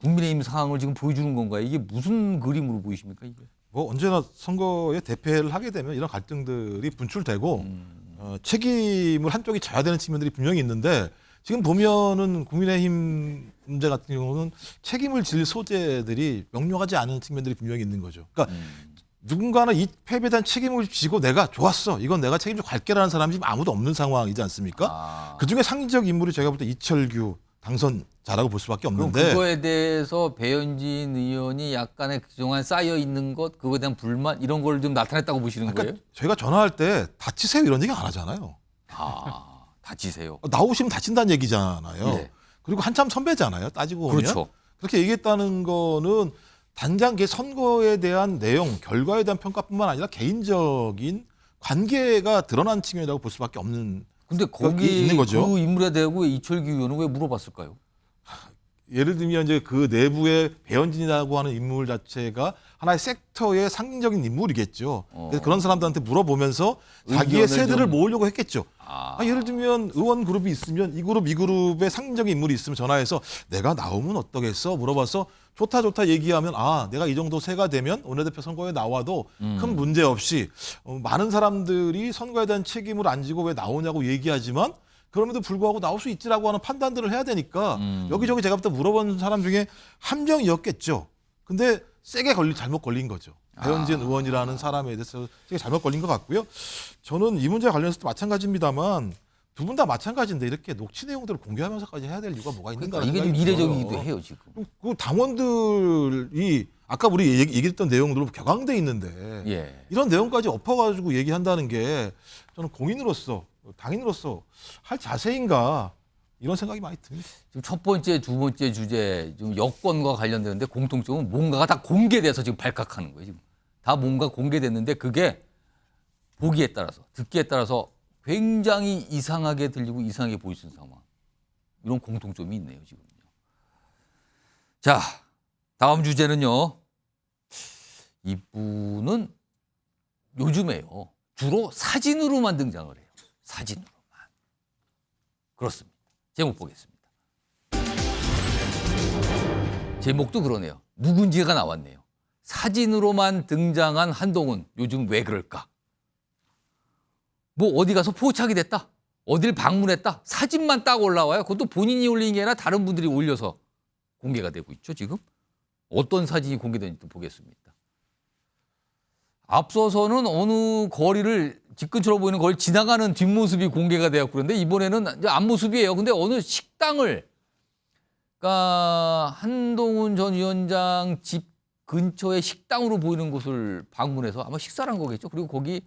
국민의힘 상황을 지금 보여주는 건가요? 이게 무슨 그림으로 보이십니까 이게? 뭐 언제나 선거에 대패를 하게 되면 이런 갈등들이 분출되고 책임을 한쪽이 져야 되는 측면들이 분명히 있는데 지금 보면은 국민의힘 문제 같은 경우는 책임을 질 소재들이 명료하지 않은 측면들이 분명히 있는 거죠. 그러니까 누군가는 이 패배에 대한 책임을 지고 내가 좋았어. 이건 내가 책임지고 갈게라는 사람이 지금 아무도 없는 상황이지 않습니까? 그중에 상징적 인물이 제가 볼 때 이철규 당선자라고 볼 수밖에 그럼 없는데 그거에 대해서 배현진 의원이 약간의 그동안 쌓여 있는 것 그거에 대한 불만 이런 걸 좀 나타냈다고 보시는 거예요? 저희가 전화할 때 다치세요 이런 얘기 안 하잖아요. 다치세요. 나오시면 다친다는 얘기잖아요. 예. 그리고 한참 선배잖아요. 따지고 보면. 그렇죠. 그렇게 얘기했다는 거는 단장 그 선거에 대한 내용, 결과에 대한 평가뿐만 아니라 개인적인 관계가 드러난 측면이라고 볼 수밖에 없는. 근데 거기 있는 거죠. 그 인물에 대하고 이철규 의원은 왜 물어봤을까요? 예를 들면 이제 그 내부의 배현진이라고 하는 인물 자체가 하나의 섹터의 상징적인 인물이겠죠. 그래서 그런 사람들한테 물어보면서 자기의 세들을 모으려고 했겠죠. 예를 들면 의원 그룹이 있으면 이 그룹 이 그룹의 상징적인 인물이 있으면 전화해서 내가 나오면 어떠겠어 물어봐서 좋다 얘기하면 내가 이 정도 세가 되면 원내대표 선거에 나와도 큰 문제 없이 많은 사람들이 선거에 대한 책임을 안 지고 왜 나오냐고 얘기하지만 그럼에도 불구하고 나올 수 있지라고 하는 판단들을 해야 되니까 여기저기 제가 볼 때 물어본 사람 중에 함정이었겠죠. 근데 세게 잘못 걸린 거죠. 배현진 의원이라는 사람에 대해서 세게 잘못 걸린 것 같고요. 저는 이 문제와 관련해서도 마찬가지입니다만 두 분 다 마찬가지인데 이렇게 녹취 내용들을 공개하면서까지 해야 될 이유가 뭐가 있는가? 그러니까 이게 좀 이례적이기도 해요 지금. 그 당원들이 아까 우리 얘기했던 내용들로 격앙돼 있는데 예. 이런 내용까지 엎어가지고 얘기한다는 게 저는 공인으로서 당인으로서 할 자세인가 이런 생각이 많이 듭니다. 지금 첫 번째, 두 번째 주제 좀 여권과 관련되는데 공통점은 뭔가가 다 공개돼서 지금 발칵하는 거예요. 지금 다 뭔가 공개됐는데 그게 보기에 따라서 듣기에 따라서 굉장히 이상하게 들리고 이상하게 보이는 상황. 이런 공통점이 있네요 지금요. 자, 다음 주제는요. 이분은 요즘에요. 주로 사진으로만 등장을 해요. 사진으로만. 그렇습니다. 제목 보겠습니다. 제목도 그러네요. 누군지가 나왔네요. 사진으로만 등장한 한동훈. 요즘 왜 그럴까? 뭐 어디 가서 포착이 됐다. 어딜 방문했다. 사진만 딱 올라와요. 그것도 본인이 올린 게 아니라 다른 분들이 올려서 공개가 되고 있죠. 지금. 어떤 사진이 공개되는지 또 보겠습니다. 앞서서는 어느 거리를 집 근처로 보이는 거리를 지나가는 뒷모습이 공개가 되었고 그런데 이번에는 이제 앞모습이에요. 근데 어느 식당을 그러니까 한동훈 전 위원장 집 근처의 식당으로 보이는 곳을 방문해서 아마 식사를 한 거겠죠. 그리고 거기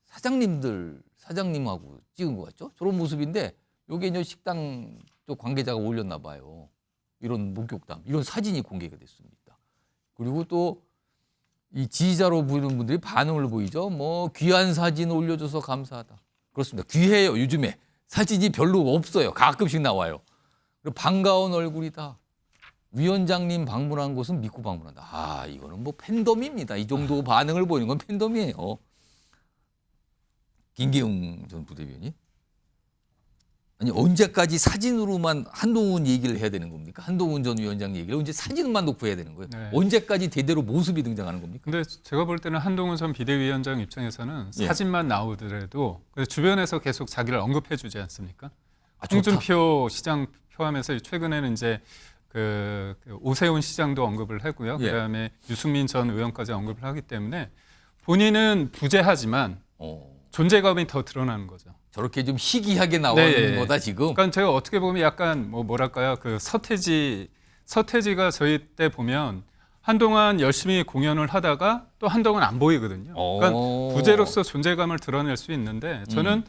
사장님하고 찍은 것 같죠? 저런 모습인데 요게 이제 식당 또 관계자가 올렸나 봐요. 이런 목격담, 이런 사진이 공개가 됐습니다. 그리고 또 이 지지자로 보이는 분들이 반응을 보이죠. 뭐 귀한 사진 올려줘서 감사하다. 그렇습니다. 귀해요. 요즘에 사진이 별로 없어요. 가끔씩 나와요. 그리고 반가운 얼굴이다. 위원장님 방문한 곳은 믿고 방문한다. 아, 이거는 뭐 팬덤입니다. 이 정도 반응을 보이는 건 팬덤이에요. 김기웅 전 부대변인. 아니, 언제까지 사진으로만 한동훈 얘기를 해야 되는 겁니까? 한동훈 전 위원장 얘기를 언제 사진만 놓고 해야 되는 거예요? 네. 언제까지 대대로 모습이 등장하는 겁니까? 근데 제가 볼 때는 한동훈 전 비대위원장 입장에서는 사진만 나오더라도 주변에서 계속 자기를 언급해 주지 않습니까? 홍준표 시장 포함해서 최근에는 이제 그 오세훈 시장도 언급을 하고요. 그다음에 유승민 전 의원까지 언급을 하기 때문에 본인은 부재하지만 존재감이 더 드러나는 거죠. 저렇게 좀 희귀하게 나오는 거다 지금. 그러니까 제가 어떻게 보면 약간 뭐랄까요, 그 서태지가 저희 때 보면 한동안 열심히 공연을 하다가 또 한동안 안 보이거든요. 그러니까 부재로서 존재감을 드러낼 수 있는데 저는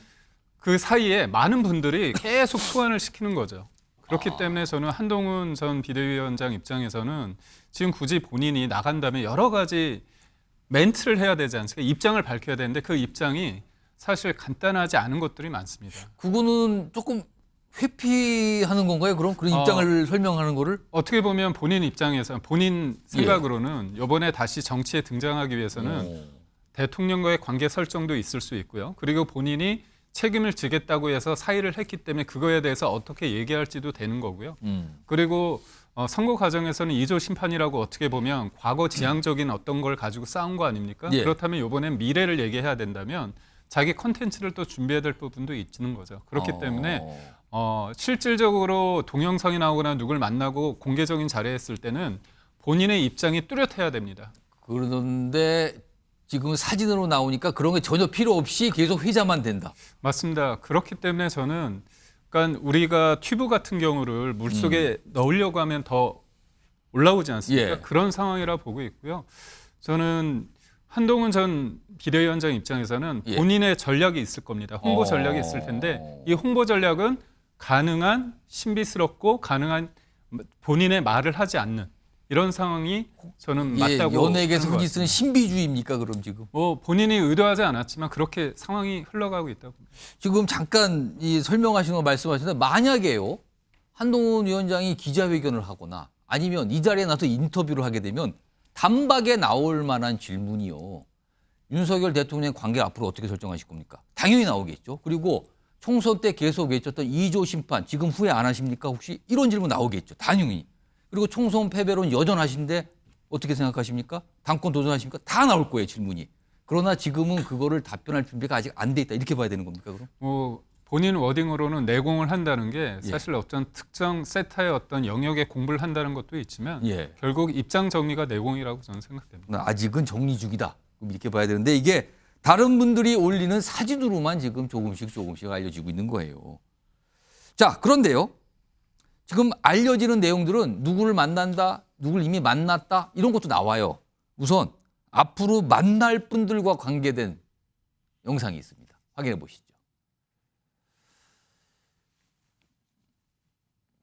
그 사이에 많은 분들이 계속 소환을 시키는 거죠. 그렇기 때문에 저는 한동훈 전 비대위원장 입장에서는 지금 굳이 본인이 나간 다음에 여러 가지 멘트를 해야 되지 않습니까? 입장을 밝혀야 되는데 그 입장이 사실 간단하지 않은 것들이 많습니다. 그거는 조금 회피하는 건가요? 그런 입장을 설명하는 거를? 어떻게 보면 본인 입장에서 본인 생각으로는 이번에 다시 정치에 등장하기 위해서는 대통령과의 관계 설정도 있을 수 있고요. 그리고 본인이 책임을 지겠다고 해서 사의를 했기 때문에 그거에 대해서 어떻게 얘기할지도 되는 거고요. 그리고 선거 과정에서는 2조 심판이라고 어떻게 보면 과거 지향적인 어떤 걸 가지고 싸운 거 아닙니까? 그렇다면 이번엔 미래를 얘기해야 된다면 자기 콘텐츠를 또 준비해야 될 부분도 있는 거죠. 그렇기 때문에 실질적으로 동영상이 나오거나 누굴 만나고 공개적인 자리에 했을 때는 본인의 입장이 뚜렷해야 됩니다. 그런데 지금 사진으로 나오니까 그런 게 전혀 필요 없이 계속 회자만 된다. 맞습니다. 그렇기 때문에 저는 그러니까 우리가 튜브 같은 경우를 물속에 넣으려고 하면 더 올라오지 않습니까? 그런 상황이라 보고 있고요. 저는 한동훈 전 비대위원장 입장에서는 본인의 전략이 있을 겁니다. 홍보 전략이 있을 텐데 이 홍보 전략은 가능한 신비스럽고 가능한 본인의 말을 하지 않는 이런 상황이 저는 맞다고. 연예계에서 흔히 쓰는 신비주의입니까 그럼 지금? 본인이 의도하지 않았지만 그렇게 상황이 흘러가고 있다고. 지금 잠깐 이 설명하신 거 말씀하시는데 만약에요 한동훈 위원장이 기자회견을 하거나 아니면 이 자리에 나서 인터뷰를 하게 되면 단박에 나올 만한 질문이요. 윤석열 대통령의 관계를 앞으로 어떻게 설정하실 겁니까? 당연히 나오겠죠. 그리고 총선 때 계속 외쳤던 2조 심판 지금 후회 안 하십니까? 혹시 이런 질문 나오겠죠. 당연히. 그리고 총선 패배론 여전하신데 어떻게 생각하십니까? 당권 도전하십니까? 다 나올 거예요, 질문이. 그러나 지금은 그거를 답변할 준비가 아직 안 돼 있다. 이렇게 봐야 되는 겁니까, 그럼? 본인 워딩으로는 내공을 한다는 게 사실 어떤 특정 세타의 어떤 영역에 공부를 한다는 것도 있지만 결국 입장 정리가 내공이라고 저는 생각됩니다. 아직은 정리 중이다. 이렇게 봐야 되는데 이게 다른 분들이 올리는 사진으로만 지금 조금씩 알려지고 있는 거예요. 자, 그런데요. 지금 알려지는 내용들은 누구를 만난다, 누구를 이미 만났다 이런 것도 나와요. 우선 앞으로 만날 분들과 관계된 영상이 있습니다. 확인해 보시죠.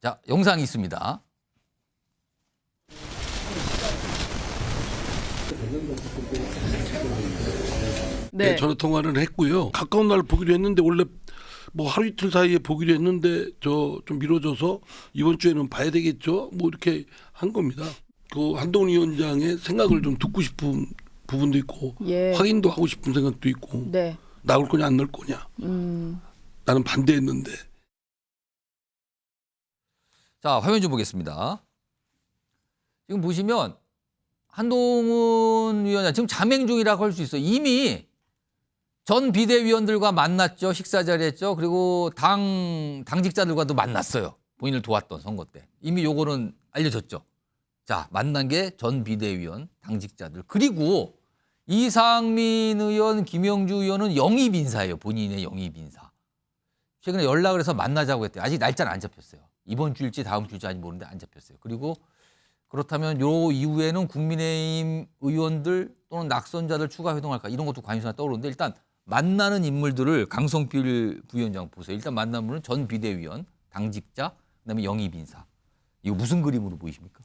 자, 영상이 있습니다. 네, 전화 통화를 했고요. 가까운 날 보기로 했는데 원래 뭐 하루 이틀 사이에 보기로 했는데 저 좀 미뤄져서 이번 주에는 봐야 되겠죠. 뭐 이렇게 한 겁니다. 그 한동훈 위원장의 생각을 좀 듣고 싶은 부분도 있고 확인도 하고 싶은 생각도 있고 나올 거냐 안 나올 거냐. 나는 반대했는데. 자, 화면 좀 보겠습니다. 지금 보시면 한동훈 위원장 지금 자맹 중이라고 할 수 있어요. 이미 전 비대위원들과 만났죠. 식사 자리했죠. 그리고 당직자들과도 만났어요. 본인을 도왔던 선거 때. 이미 요거는 알려졌죠. 자, 만난 게 전 비대위원, 당직자들. 그리고 이상민 의원, 김영주 의원은 영입 인사예요. 본인의 영입 인사. 최근에 연락을 해서 만나자고 했대요. 아직 날짜는 안 잡혔어요. 이번 주일지 다음 주일지 아직 모르는데 안 잡혔어요. 그리고 그렇다면 요 이후에는 국민의힘 의원들 또는 낙선자들 추가 회동할까 이런 것도 관심이 떠오르는데 일단 만나는 인물들을 강성필 부위원장 보세요. 일단 만나는 분은 전 비대위원, 당직자, 그다음에 영입 인사. 이거 무슨 그림으로 보이십니까?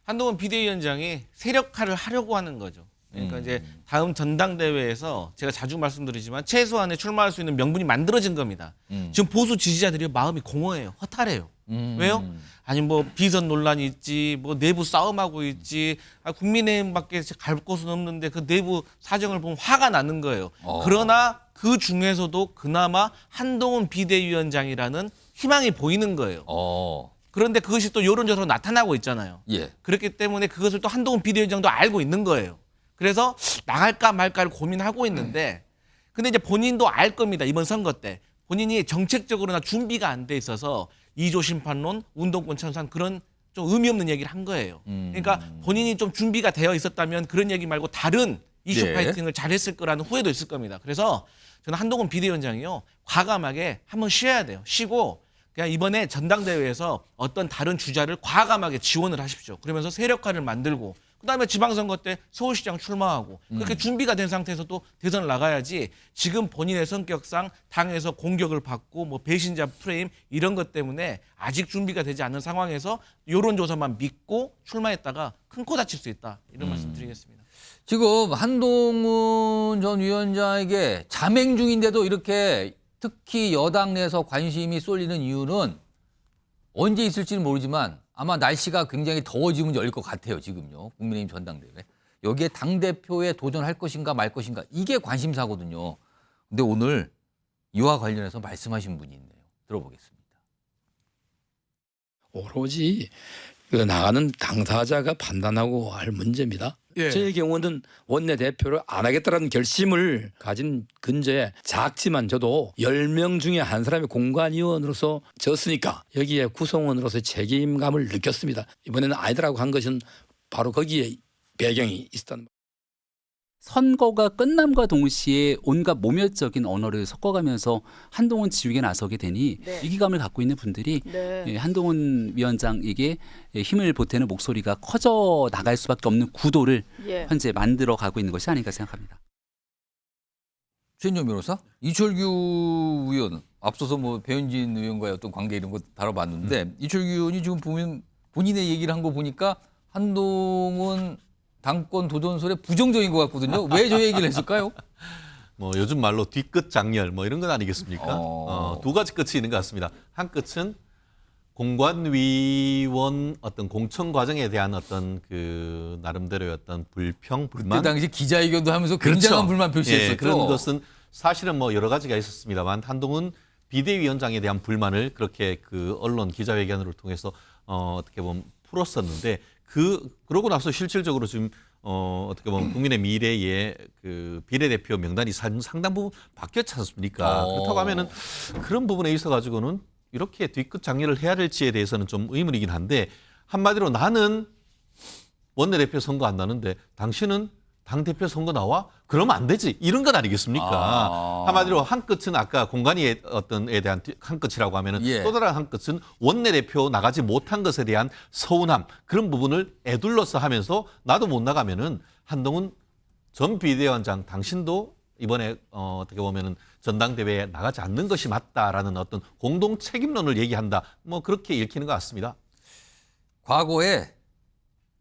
한동훈 비대위원장이 세력화를 하려고 하는 거죠. 그러니까 이제 다음 전당대회에서 제가 자주 말씀드리지만 최소한에 출마할 수 있는 명분이 만들어진 겁니다. 지금 보수 지지자들이 마음이 공허해요. 허탈해요. 왜요? 아니 뭐 비선 논란이 있지, 뭐 내부 싸움하고 있지, 국민의힘밖에 갈 곳은 없는데 그 내부 사정을 보면 화가 나는 거예요. 그러나 그 중에서도 그나마 한동훈 비대위원장이라는 희망이 보이는 거예요. 그런데 그것이 또 여론조사로 나타나고 있잖아요. 예. 그렇기 때문에 그것을 또 한동훈 비대위원장도 알고 있는 거예요. 그래서 나갈까 말까를 고민하고 있는데, 근데 이제 본인도 알 겁니다. 이번 선거 때 본인이 정책적으로나 준비가 안 돼 있어서 2조 심판론, 운동권 청산 그런 좀 의미 없는 얘기를 한 거예요. 그러니까 본인이 좀 준비가 되어 있었다면 그런 얘기 말고 다른 이슈 예. 파이팅을 잘했을 거라는 후회도 있을 겁니다. 그래서 저는 한동훈 비대위원장이요, 과감하게 한번 쉬어야 돼요. 쉬고 그냥 이번에 전당대회에서 어떤 다른 주자를 과감하게 지원을 하십시오. 그러면서 세력화를 만들고 그다음에 지방선거 때 서울시장 출마하고 그렇게 준비가 된 상태에서 또 대선을 나가야지, 지금 본인의 성격상 당에서 공격을 받고 뭐 배신자 프레임 이런 것 때문에 아직 준비가 되지 않은 상황에서 여론조사만 믿고 출마했다가 큰 코 다칠 수 있다. 이런 말씀 드리겠습니다. 지금 한동훈 전 위원장에게 자맹 중인데도 이렇게 특히 여당 내에서 관심이 쏠리는 이유는 언제 있을지는 모르지만 아마 날씨가 굉장히 더워지면 열릴 것 같아요. 지금요. 국민의힘 전당대회. 여기에 당대표에 도전할 것인가 말 것인가 이게 관심사거든요. 근데 오늘 이와 관련해서 말씀하신 분이 있네요. 들어보겠습니다. 오로지 나가는 당사자가 판단하고 할 문제입니다. 예. 저의 경우는 원내대표를 안 하겠다는 결심을 가진 근저에 작지만 저도 10명 중에 한 사람이 공관위원으로서 졌으니까 여기에 구성원으로서 책임감을 느꼈습니다. 이번에는 아니더라고 한 것은 바로 거기에 배경이 있었다는. 선거가 끝남과 동시에 온갖 모멸적인 언어를 섞어가면서 한동훈 지휘에 나서게 되니 네. 위기감을 갖고 있는 분들이 네. 한동훈 위원장에게 힘을 보태는 목소리가 커져 나갈 수밖에 없는 구도를 예. 현재 만들어 가고 있는 것이 아닌가 생각합니다. 최인정 변호사, 이철규 의원 앞서서 뭐 배현진 의원과의 어떤 관계 이런 거 다뤄봤는데 이철규 의원이 지금 보면 본인의 얘기를 한 거 보니까 한동훈 당권 도전설에 부정적인 것 같거든요. 왜 저 얘기를 했을까요? 뭐 요즘 말로 뒤끝 장렬 뭐 이런 건 아니겠습니까? 두 가지 끝이 있는 것 같습니다. 한 끝은 공관위원 어떤 공천 과정에 대한 어떤 그 나름대로의 어떤 불평, 불만. 그때 당시 기자회견도 하면서 굉장한 그렇죠. 불만 표시했었죠. 예, 그런 것은 사실은 뭐 여러 가지가 있었습니다만 한동훈 비대위원장에 대한 불만을 그렇게 그 언론 기자회견을 통해서 어떻게 보면 풀었었는데 그러고 나서 실질적으로 지금 어떻게 보면 국민의 미래의 그 비례대표 명단이 상당 부분 바뀌었지 않습니까? 그렇다고 하면은 그런 부분에 있어 가지고는 이렇게 뒤끝 장렬을 해야 될지에 대해서는 좀 의문이긴 한데, 한마디로 나는 원내대표 선거 안 나는데 당신은 당대표 선거 나와? 그러면 안 되지. 이런 건 아니겠습니까? 한마디로 한 끝은 아까 공간이 어떤에 대한 한 끝이라고 하면은 또 다른 한 끝은 원내대표 나가지 못한 것에 대한 서운함, 그런 부분을 애둘러서 하면서 나도 못 나가면은 한동훈 전 비대위원장 당신도 이번에 어떻게 보면은 전당대회에 나가지 않는 것이 맞다라는 어떤 공동 책임론을 얘기한다. 뭐 그렇게 읽히는 것 같습니다. 과거에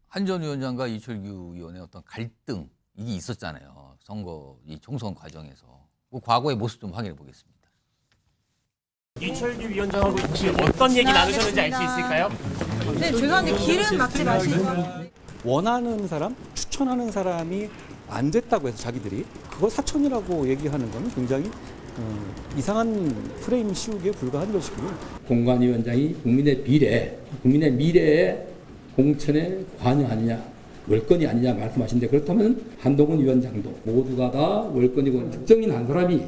한 전 위원장과 이철규 의원의 어떤 갈등 이게 있었잖아요. 선거 이 총선 과정에서. 그 과거의 모습 좀 확인해 보겠습니다. 이철규 위원장하고 혹시 어떤 얘기 나누셨는지 알 수 있을까요? 네, 죄송한데 길은 막지 마시고. 원하는 사람, 추천하는 사람이 안 됐다고 해서 자기들이 그거 사천이라고 얘기하는 건 굉장히 이상한 프레임 씌우기에 불과한 것이고요. 공관위원장이 국민의 미래에 공천에 관여하느냐 월권이 아니냐 말씀하신데, 그렇다면 한동훈 위원장도 모두가 다 월권이고 특정인 한 사람이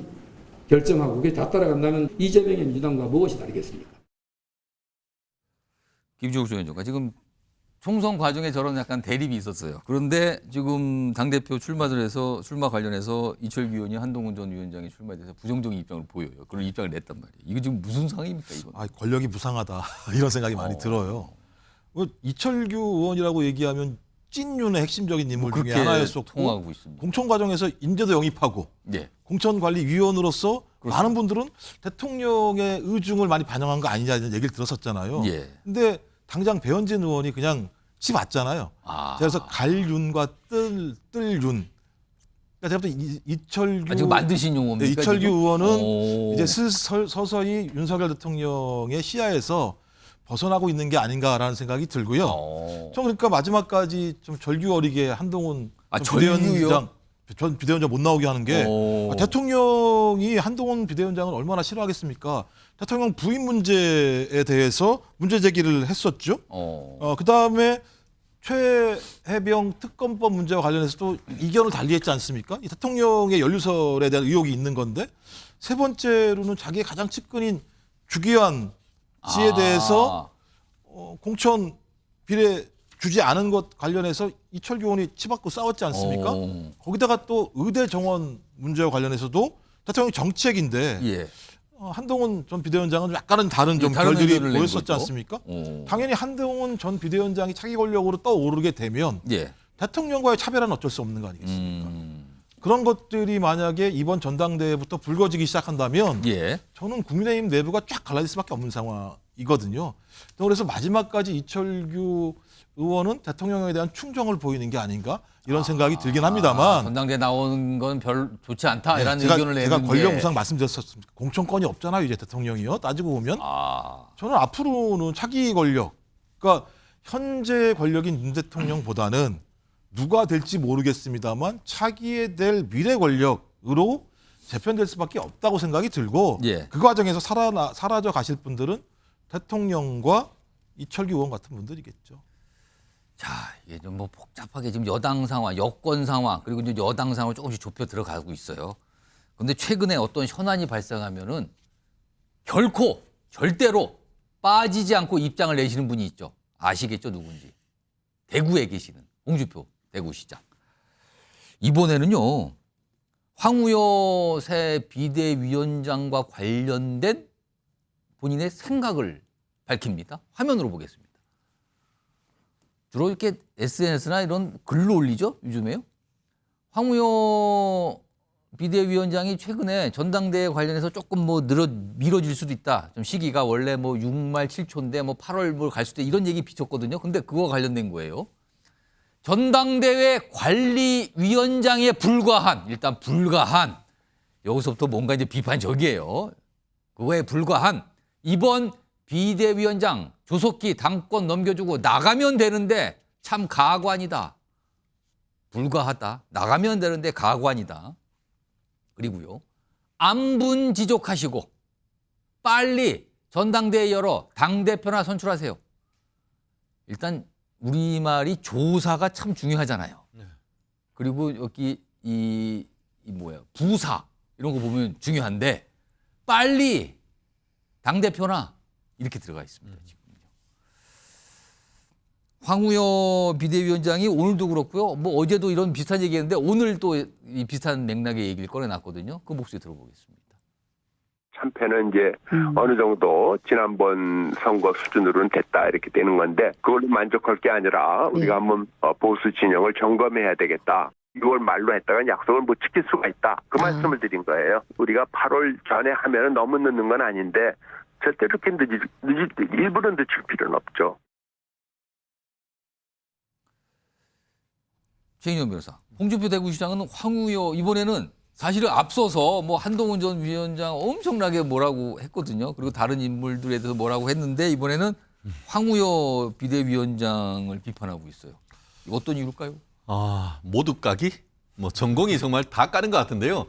결정하고 그게 다 따라간다면 이재명의 민주당과 무엇이 다르겠습니까? 김종국 전 위원장과 지금 총선 과정에 저런 약간 대립이 있었어요. 그런데 지금 당대표 출마를 해서 출마 관련해서 이철규 의원이 한동훈 전 위원장이 출마에 대해서 부정적인 입장을 보여요. 그런 입장을 냈단 말이에요. 이거 지금 무슨 상황입니까, 이건? 권력이 무상하다 이런 생각이 많이 들어요. 이철규 의원이라고 얘기하면 찐윤의 핵심적인 인물 중에 그렇게 하나였었고 통하고 있습니다. 공천 과정에서 인재도 영입하고 예. 공천관리위원으로서 많은 분들은 대통령의 의중을 많이 반영한 거 아니냐 이런 얘기를 들었었잖아요. 예. 근데 당장 배현진 의원이 그냥 집 왔잖아요. 그래서 갈윤과 뜰윤. 그러니까 이철규 지금 만드신 용어입니까? 이철규 지금? 의원은 이제 서서히 윤석열 대통령의 시야에서 벗어나고 있는 게 아닌가라는 생각이 들고요. 저 그러니까 마지막까지 좀 절규 어리게 한동훈 전 비대위원장 못 나오게 하는 게 대통령이 한동훈 비대위원장을 얼마나 싫어하겠습니까? 대통령 부인 문제에 대해서 문제 제기를 했었죠. 그다음에 최혜병 특검법 문제와 관련해서도 이견을 달리했지 않습니까? 이 대통령의 연루설에 대한 의혹이 있는 건데 세 번째로는 자기의 가장 측근인 주기환 씨에 대해서 공천 비례 주지 않은 것 관련해서 이철규 의원이 치받고 싸웠지 않습니까? 거기다가 또 의대 정원 문제와 관련해서도 대통령 정책인데 한동훈 전 비대위원장은 약간은 다른 좀 결들이 보였었지 않습니까? 당연히 한동훈 전 비대위원장이 차기 권력으로 떠오르게 되면 대통령과의 차별화는 어쩔 수 없는 거 아니겠습니까? 그런 것들이 만약에 이번 전당대회부터 불거지기 시작한다면 저는 국민의힘 내부가 쫙 갈라질 수밖에 없는 상황이거든요. 그래서 마지막까지 이철규 의원은 대통령에 대한 충정을 보이는 게 아닌가 이런 생각이 들긴 합니다만 전당대회 나오는 건 별 좋지 않다 이라는 의견을 내는 제가 권력 우상 말씀드렸었습니다. 공천권이 없잖아요 이제 대통령이요. 따지고 보면 저는 앞으로는 차기 권력, 그러니까 현재 권력인 윤 대통령보다는 누가 될지 모르겠습니다만 차기에 될 미래 권력으로 재편될 수밖에 없다고 생각이 들고 그 과정에서 사라져 가실 분들은 대통령과 이철규 의원 같은 분들이겠죠. 자, 이게 좀 뭐 복잡하게 지금 여당 상황, 여권 상황, 그리고 이제 여당 상황을 조금씩 좁혀 들어가고 있어요. 그런데 최근에 어떤 현안이 발생하면은 결코, 절대로 빠지지 않고 입장을 내시는 분이 있죠. 아시겠죠, 누군지. 대구에 계시는 홍준표 대구시장. 이번에는요, 황우여 새 비대위원장과 관련된 본인의 생각을 밝힙니다. 화면으로 보겠습니다. 주로 이렇게 SNS나 이런 글로 올리죠, 요즘에요. 황우여 비대위원장이 최근에 전당대회 관련해서 조금 뭐 미뤄질 수도 있다. 좀 시기가 원래 뭐 6말 7초인데 뭐 8월 뭐 갈 수도 있다. 이런 얘기 비쳤거든요. 근데 그거 관련된 거예요. 전당대회 관리위원장에 불과한, 일단 불과한, 여기서부터 뭔가 이제 비판적이에요. 그거에 불과한 이번 비대위원장 조속히 당권 넘겨주고 나가면 되는데 참 가관이다. 불가하다. 나가면 되는데 가관이다. 그리고요. 안분지족하시고 빨리 전당대회 열어 당대표나 선출하세요. 일단 우리말이 조사가 참 중요하잖아요. 그리고 여기 이 부사 이런 거 보면 중요한데 빨리 당대표나 이렇게 들어가 있습니다. 지금요. 황우여 비대위원장이 오늘도 그렇고요. 뭐 어제도 이런 비슷한 얘기했는데 오늘 또 이 비슷한 맥락의 얘기를 꺼내놨거든요. 그 목소리 들어보겠습니다. 참패는 이제 어느 정도 지난번 선거 수준으로는 됐다 이렇게 되는 건데 그걸로 만족할 게 아니라 우리가 한번 보수 진영을 점검해야 되겠다. 6월 말로 했다가 약속을 못 지킬 수가 있다. 그 말씀을 드린 거예요. 우리가 8월 전에 하면 너무 늦는 건 아닌데 절대 이렇게 일부러 늦출 필요는 없죠. 최인영 변호사, 홍준표 대구시장은 황우여 이번에는 사실은 앞서서 뭐 한동훈 전 위원장 엄청나게 뭐라고 했거든요. 그리고 다른 인물들에 대해서 뭐라고 했는데 이번에는 황우여 비대위원장을 비판하고 있어요. 어떤 이유일까요? 모두 까기? 뭐 전공이 정말 다 까는 것 같은데요.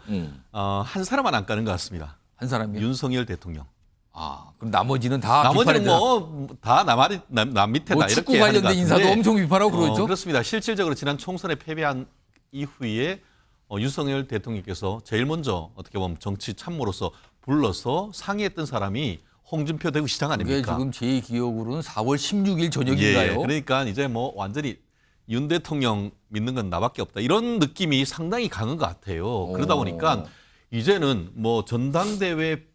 한 사람만 안 까는 것 같습니다. 한 사람이요? 윤석열 대통령. 그럼 나머지는 다 나머지는 뭐 다 남 밑에다 뭐 이렇게 축구 관련된 인사도 엄청 비판하고 그러죠. 그렇습니다. 실질적으로 지난 총선에 패배한 이후에 윤석열 대통령께서 제일 먼저 어떻게 보면 정치 참모로서 불러서 상의했던 사람이 홍준표 대구시장 아닙니까? 그게 지금 제 기억으로는 4월 16일 저녁인가요? 그러니까 이제 뭐 완전히 윤 대통령 믿는 건 나밖에 없다. 이런 느낌이 상당히 강한 것 같아요. 그러다 보니까 이제는 뭐 전당대회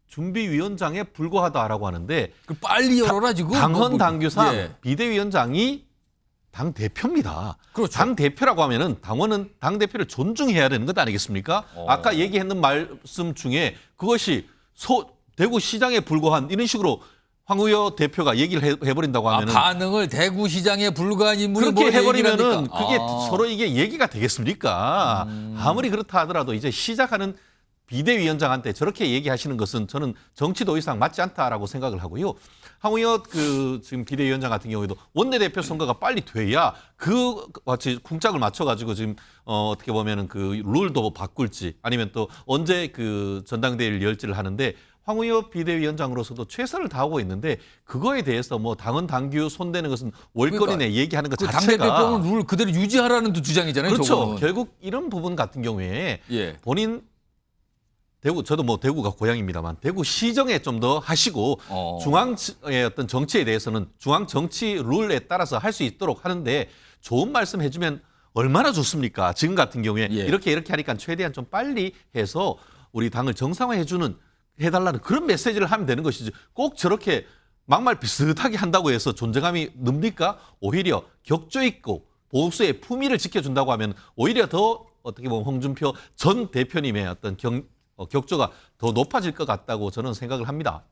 준비위원장에 불과하다라고 하는데 빨리 열어라 지금. 당헌 당규상 비대위원장이 당 대표입니다. 그렇죠. 당 대표라고 하면은 당원은 당 대표를 존중해야 되는 것 아니겠습니까? 아까 얘기했는 말씀 중에 그것이 대구시장에 불과한 이런 식으로 황우여 대표가 얘기를 해버린다고 하면은 반응을 대구시장에 불과한 인물이 그렇게 뭘 해버리면은 얘기를 합니까? 그게 서로 이게 얘기가 되겠습니까? 아무리 그렇다 하더라도 이제 시작하는 비대위원장한테 저렇게 얘기하시는 것은 저는 정치 도의상 맞지 않다라고 생각을 하고요. 황우여 지금 비대위원장 같은 경우에도 원내대표 선거가 빨리 돼야 그 같이 쿵짝을 맞춰가지고 지금 어떻게 보면은 그 룰도 바꿀지 아니면 또 언제 그 전당대회를 열지를 하는데 황우여 비대위원장으로서도 최선을 다하고 있는데 그거에 대해서 뭐 당헌 당규 손대는 것은 월권이네 얘기하는 것 자체가 당대표는 룰 그대로 유지하라는 주장이잖아요. 그렇죠. 저거는. 결국 이런 부분 같은 경우에 예. 본인 저도 뭐 대구가 고향입니다만 대구 시정에 좀 더 하시고 중앙의 어떤 정치에 대해서는 중앙 정치 룰에 따라서 할 수 있도록 하는데 좋은 말씀 해주면 얼마나 좋습니까? 지금 같은 경우에 이렇게 하니까 최대한 좀 빨리 해서 우리 당을 해달라는 그런 메시지를 하면 되는 것이지 꼭 저렇게 막말 비슷하게 한다고 해서 존재감이 늡니까? 오히려 격조 있고 보수의 품위를 지켜준다고 하면 오히려 더 어떻게 보면 홍준표 전 대표님의 어떤 격조가 더 높아질 것 같다고 저는 생각을 합니다.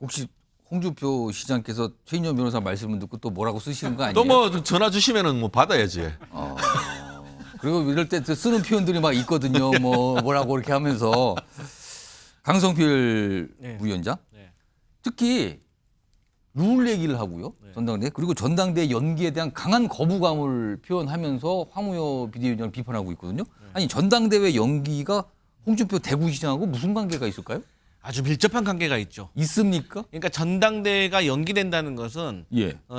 혹시 홍준표 시장께서 최인영 변호사 말씀을 듣고 또 뭐라고 쓰시는 거 아니에요? 또 뭐 전화 주시면은 뭐 받아야지. 그리고 이럴 때 쓰는 표현들이 막 있거든요. 뭐라고 이렇게 하면서 강성필 부위원장 특히 룰 얘기를 하고요. 전당대회 그리고 전당대회 연기에 대한 강한 거부감을 표현하면서 황우여 비대위원장을 비판하고 있거든요. 아니 전당대회 연기가 홍준표 대구시장하고 무슨 관계가 있을까요? 아주 밀접한 관계가 있죠. 있습니까? 그러니까 전당대회가 연기된다는 것은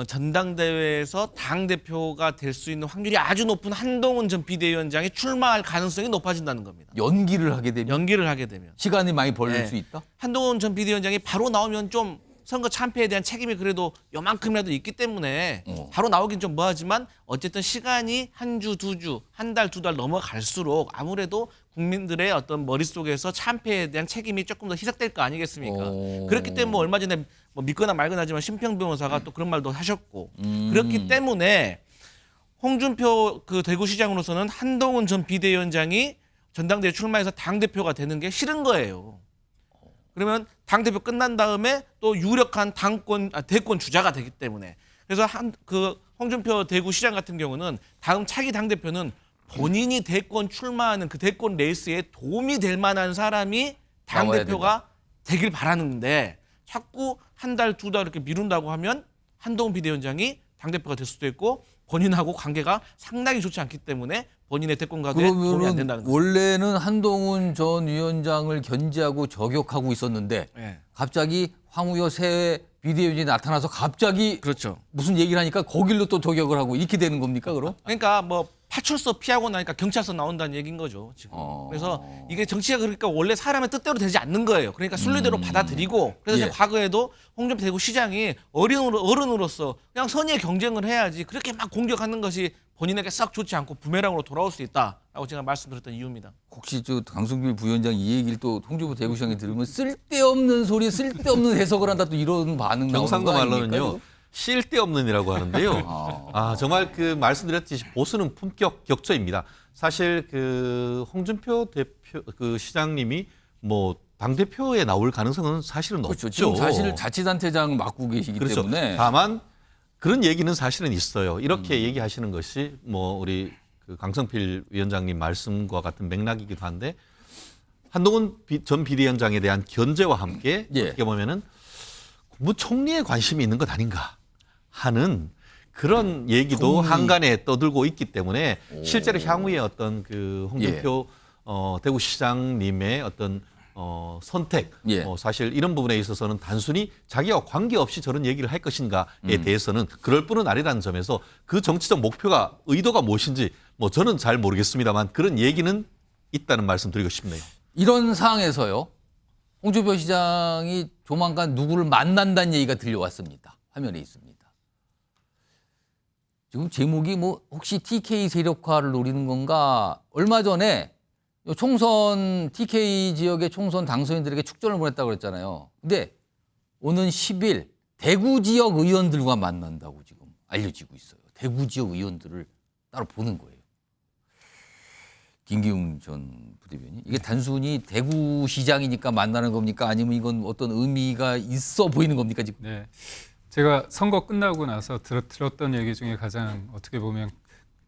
전당대회에서 당대표가 될 수 있는 확률이 아주 높은 한동훈 전 비대위원장이 출마할 가능성이 높아진다는 겁니다. 연기를 하게 되면? 시간이 많이 벌릴 수 있다? 한동훈 전 비대위원장이 바로 나오면 좀 선거 참패에 대한 책임이 그래도 요만큼이라도 있기 때문에 바로 나오긴 좀 뭐하지만 어쨌든 시간이 한 주, 두 주, 한 달, 두 달 넘어갈수록 아무래도 국민들의 어떤 머릿속에서 참패에 대한 책임이 조금 더 희석될 거 아니겠습니까? 그렇기 때문에 뭐 얼마 전에 뭐 믿거나 말거나 하지만 심평 변호사가 또 그런 말도 하셨고 그렇기 때문에 홍준표 그 대구시장으로서는 한동훈 전 비대위원장이 전당대회 출마해서 당대표가 되는 게 싫은 거예요. 그러면 당대표 끝난 다음에 또 유력한 대권 주자가 되기 때문에 그래서 홍준표 대구시장 같은 경우는 다음 차기 당대표는 본인이 대권 출마하는 그 대권 레이스에 도움이 될 만한 사람이 당대표가 되길 바라는데 자꾸 한 달, 두 달 이렇게 미룬다고 하면 한동훈 비대위원장이 당대표가 될 수도 있고 본인하고 관계가 상당히 좋지 않기 때문에 본인의 대권 가도에 도움이 안 된다는 거죠. 원래는 한동훈 전 위원장을 견제하고 저격하고 있었는데 갑자기 황우여 새 비대위원장이 나타나서 갑자기 무슨 얘기를 하니까 거길로 또 저격을 하고 이렇게 되는 겁니까 그럼? 그러니까 뭐 파출소 피하고 나니까 경찰서 나온다는 얘기인 거죠 지금. 그래서 이게 정치가 그러니까 원래 사람의 뜻대로 되지 않는 거예요. 그러니까 순리대로 받아들이고 그래서 제가 과거에도 홍준표 대구시장이 어른으로서 그냥 선의의 경쟁을 해야지 그렇게 막 공격하는 것이 본인에게 썩 좋지 않고 부메랑으로 돌아올 수 있다라고 제가 말씀드렸던 이유입니다. 혹시 강승필 부위원장 이 얘기를 또 홍준표 대구시장이 들으면 쓸데없는 소리, 쓸데없는 해석을 한다 또 이런 반응 나오는 거 경상도 아닙니까? 말로는요. 쓸데없는이라고 하는데요. 정말 그 말씀드렸듯이 보수는 품격 격조입니다. 사실 그 홍준표 대표 그 시장님이 뭐 당 대표에 나올 가능성은 사실은 없죠. 지금 사실 자치단체장 맡고 계시기 때문에. 다만 그런 얘기는 사실은 있어요. 이렇게 얘기하시는 것이 뭐 우리 그 강성필 위원장님 말씀과 같은 맥락이기도 한데 한동훈 전 비대위원장에 대한 견제와 함께 어떻게 보면은 국무총리에 관심이 있는 것 아닌가 하는 그런 얘기도 한간에 떠들고 있기 때문에 실제로 향후에 어떤 그 홍준표 대구시장님의 어떤 선택, 사실 이런 부분에 있어서는 단순히 자기와 관계없이 저런 얘기를 할 것인가에 대해서는 그럴 뿐은 아니라는 점에서 그 정치적 목표가 의도가 무엇인지 뭐 저는 잘 모르겠습니다만 그런 얘기는 있다는 말씀 드리고 싶네요. 이런 상황에서요. 홍준표 시장이 조만간 누구를 만난다는 얘기가 들려왔습니다. 화면에 있습니다. 지금 제목이 뭐 혹시 TK 세력화를 노리는 건가? 얼마 전에 총선 TK 지역의 총선 당선인들에게 축전을 보냈다고 그랬잖아요. 근데 오는 10일 대구 지역 의원들과 만난다고 지금 알려지고 있어요. 대구 지역 의원들을 따로 보는 거예요. 김기웅 전 부대변인. 이게 단순히 대구시장이니까 만나는 겁니까? 아니면 이건 어떤 의미가 있어 보이는 겁니까 지금? 네, 제가 선거 끝나고 나서 들었던 얘기 중에 가장 어떻게 보면